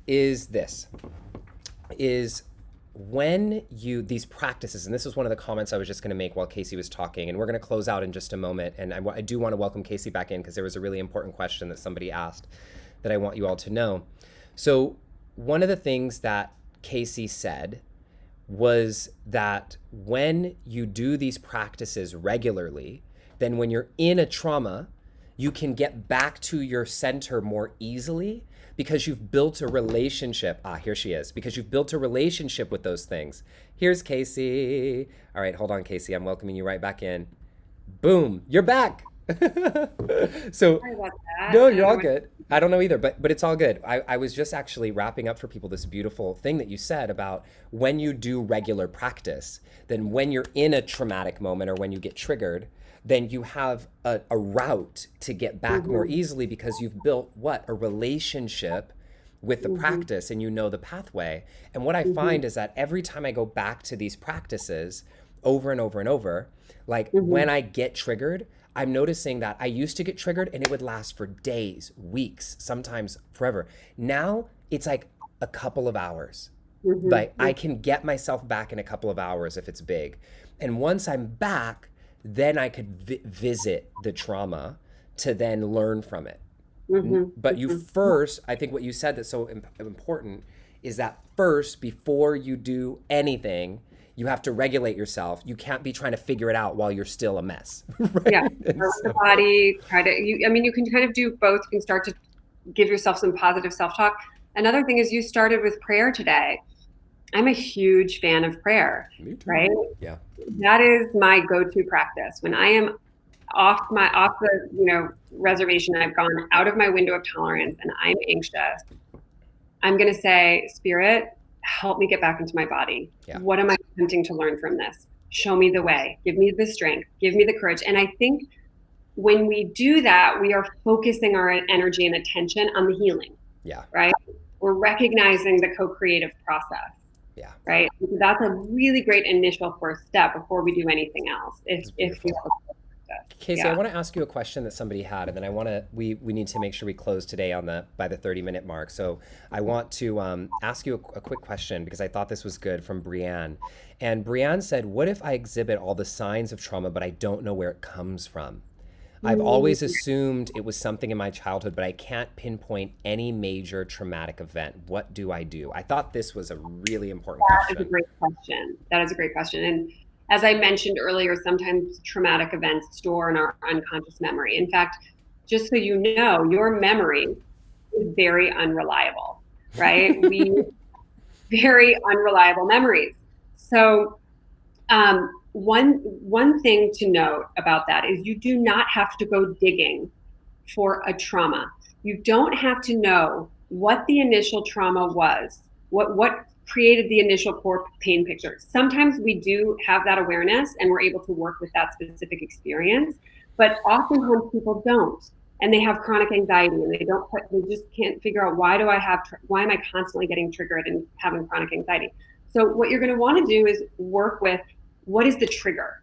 Is when these practices, and this was one of the comments I was just going to make while Kasey was talking, and we're going to close out in just a moment. And I do want to welcome Kasey back in because there was a really important question that somebody asked that I want you all to know. So one of the things that Kasey said was that when you do these practices regularly, then when you're in a trauma, you can get back to your center more easily because you've built a relationship. Here she is. Because you've built a relationship with those things. Here's Kasey. All right, hold on, Kasey. I'm welcoming you right back in. Boom, you're back. So, Sorry about that. no, you're all good. I don't know either, but it's all good. I was just actually wrapping up for people this beautiful thing that you said about when you do regular practice, then when you're in a traumatic moment or when you get triggered, then you have a route to get back more easily because you've built what? A relationship with the practice, and you know the pathway. And what I find is that every time I go back to these practices over and over and over, like when I get triggered, I'm noticing that I used to get triggered and it would last for days, weeks, sometimes forever. Now it's like a couple of hours. Like I can get myself back in a couple of hours if it's big. And once I'm back, then I could visit the trauma to then learn from it. But you first, I think what you said that's so important is that first, before you do anything, you have to regulate yourself. You can't be trying to figure it out while you're still a mess. Right? Yeah, the body, you can kind of do both. You can start to give yourself some positive self-talk. Another thing is you started with prayer today. I'm a huge fan of prayer, right? Yeah. That is my go-to practice. When I am off the reservation, I've gone out of my window of tolerance and I'm anxious, I'm going to say, Spirit, help me get back into my body. Yeah. What am I attempting to learn from this? Show me the way. Give me the strength. Give me the courage. And I think when we do that, we are focusing our energy and attention on the healing. Yeah. Right? We're recognizing the co-creative process. Yeah. Right. So that's a really great initial first step before we do anything else. If you Kasey, I want to ask you a question that somebody had, and then we need to make sure we close today by the 30-minute mark. So I want to ask you a quick question because I thought this was good from Brianne. And Brianne said, what if I exhibit all the signs of trauma, but I don't know where it comes from? I've always assumed it was something in my childhood, but I can't pinpoint any major traumatic event. What do I do? I thought this was a really important question. That is a great question. That is a great question. And as I mentioned earlier, sometimes traumatic events store in our unconscious memory. In fact, just so you know, your memory is very unreliable, right? We very unreliable memories. So one thing to note about that is you do not have to go digging for a trauma. You don't have to know what the initial trauma was, what created the initial core pain picture. Sometimes we do have that awareness and we're able to work with that specific experience, but oftentimes people don't. And they have chronic anxiety and they just can't figure out why am I constantly getting triggered and having chronic anxiety? So what you're going to want to do is work with what is the trigger,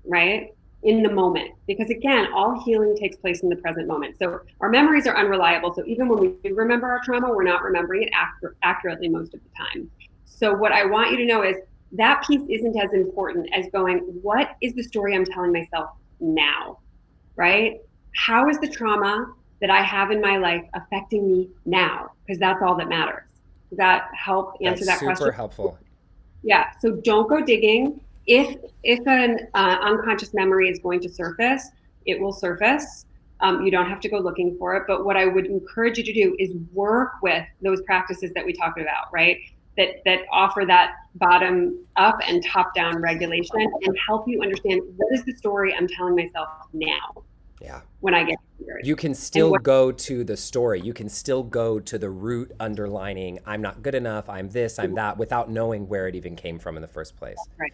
right? In the moment, because again, all healing takes place in the present moment. So our memories are unreliable. So even when we do remember our trauma, we're not remembering it accurately most of the time. So what I want you to know is that piece isn't as important as going, what is the story I'm telling myself now, right? How is the trauma that I have in my life affecting me now? Because that's all that matters. Does that help answer that question? That's super helpful. Yeah. So don't go digging. If an unconscious memory is going to surface, it will surface. You don't have to go looking for it. But what I would encourage you to do is work with those practices that we talked about, right? That offer that bottom up and top down regulation and help you understand what is the story I'm telling myself now. Yeah. When I get triggered. You can still go to the story. You can still go to the root underlining, I'm not good enough, I'm this, I'm that, without knowing where it even came from in the first place. Right.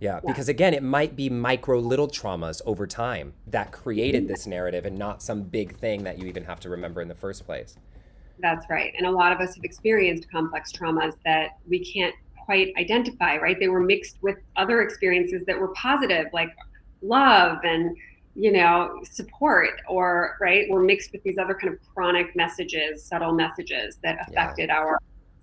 Yeah, because again, it might be micro little traumas over time that created this narrative and not some big thing that you even have to remember in the first place. That's right. And a lot of us have experienced complex traumas that we can't quite identify, right? They were mixed with other experiences that were positive, like love and, support, or, right? We're mixed with these other kind of chronic messages, subtle messages that affected our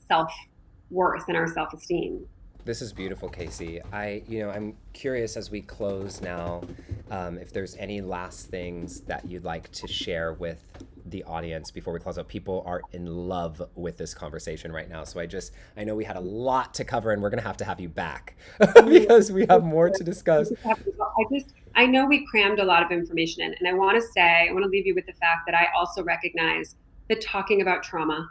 self-worth and our self-esteem. This is beautiful, Kasey. I'm curious as we close now, if there's any last things that you'd like to share with the audience before we close up. People are in love with this conversation right now. So I know we had a lot to cover and we're going to have you back because we have more to discuss. I know we crammed a lot of information in, and I want to leave you with the fact that I also recognize that talking about trauma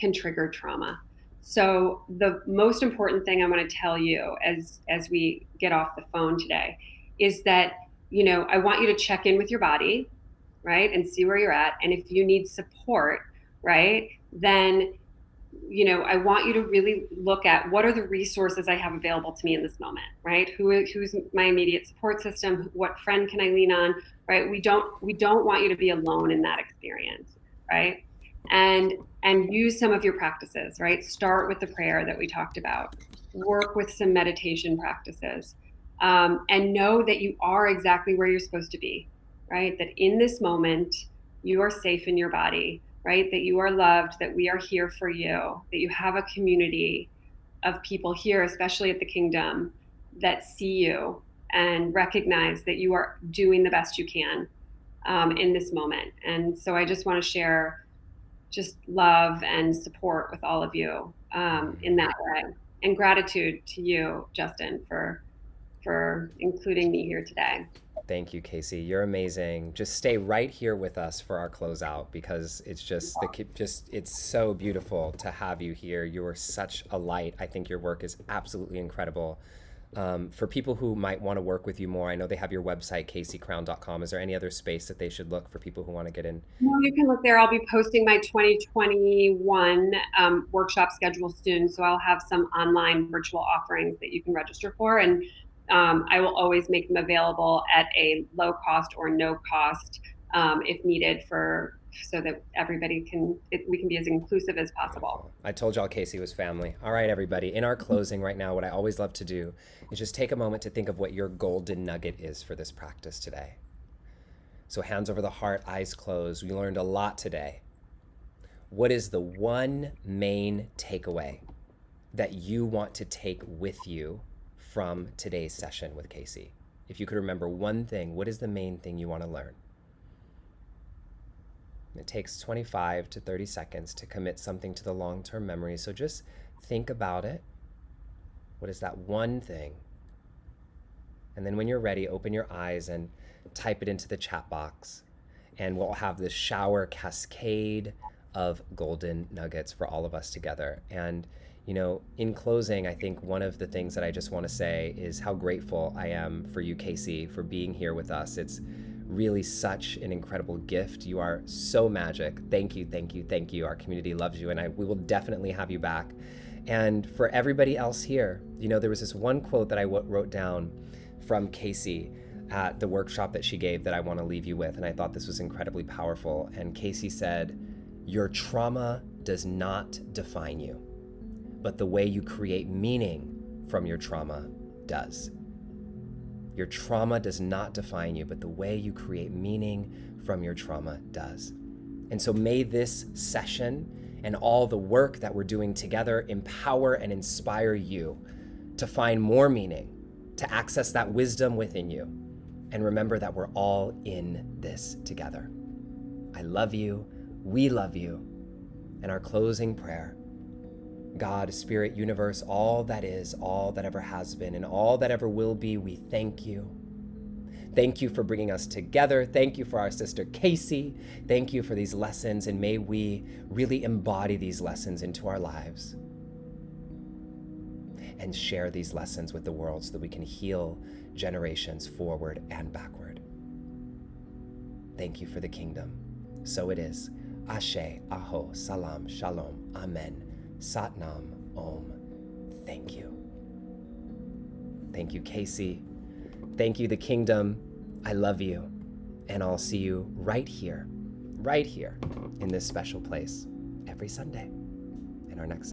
can trigger trauma. So the most important thing I want to tell you as we get off the phone today is that, I want you to check in with your body, right? And see where you're at. And if you need support, right, then I want you to really look at what are the resources I have available to me in this moment, right? Who's my immediate support system? What friend can I lean on, right? We don't want you to be alone in that experience, right? And use some of your practices, right? Start with the prayer that we talked about. Work with some meditation practices, and know that you are exactly where you're supposed to be, right? That in this moment you are safe in your body, right? That you are loved, that we are here for you, that you have a community of people here, especially at the Kingdom, that see you and recognize that you are doing the best you can in this moment. And so I just want to share just love and support with all of you in that way. And gratitude to you, Justin, for including me here today. Thank you, Kasey. You're amazing. Just stay right here with us for our closeout because it's it's so beautiful to have you here. You are such a light. I think your work is absolutely incredible. For people who might want to work with you more, I know they have your website, kaseycrown.com. Is there any other space that they should look for people who want to get in? No, you can look there. I'll be posting my 2021 workshop schedule soon. So I'll have some online virtual offerings that you can register for. And I will always make them available at a low cost or no cost if needed so that we can be as inclusive as possible. I told y'all Kasey was family. All right, everybody. In our closing right now, what I always love to do is just take a moment to think of what your golden nugget is for this practice today. So hands over the heart, eyes closed. We learned a lot today. What is the one main takeaway that you want to take with you from today's session with Kasey? If you could remember one thing, what is the main thing you want to learn? It takes 25 to 30 seconds to commit something to the long-term memory. So just think about it. What is that one thing? And then when you're ready, open your eyes and type it into the chat box. And we'll have this shower cascade of golden nuggets for all of us together. And in closing, I think one of the things that I just want to say is how grateful I am for you, Kasey, for being here with us. It's really such an incredible gift. You are so magic. Thank you, thank you, thank you. Our community loves you, and we will definitely have you back. And for everybody else here, there was this one quote that I wrote down from Kasey at the workshop that she gave that I want to leave you with, and I thought this was incredibly powerful. And Kasey said, "Your trauma does not define you, but the way you create meaning from your trauma does." Your trauma does not define you, but the way you create meaning from your trauma does. And so may this session and all the work that we're doing together empower and inspire you to find more meaning, to access that wisdom within you, and remember that we're all in this together. I love you. We love you. And our closing prayer: God, Spirit, Universe, all that is, all that ever has been, and all that ever will be, we thank you. Thank you for bringing us together. Thank you for our sister Kasey. Thank you for these lessons, and may we really embody these lessons into our lives and share these lessons with the world so that we can heal generations forward and backward. Thank you for the Kingdom. So it is. Ashe, Aho, Salam, Shalom, Amen. Satnam Om. Thank you. Thank you, Kasey. Thank you, the Kingdom. I love you. And I'll see you right here in this special place every Sunday in our next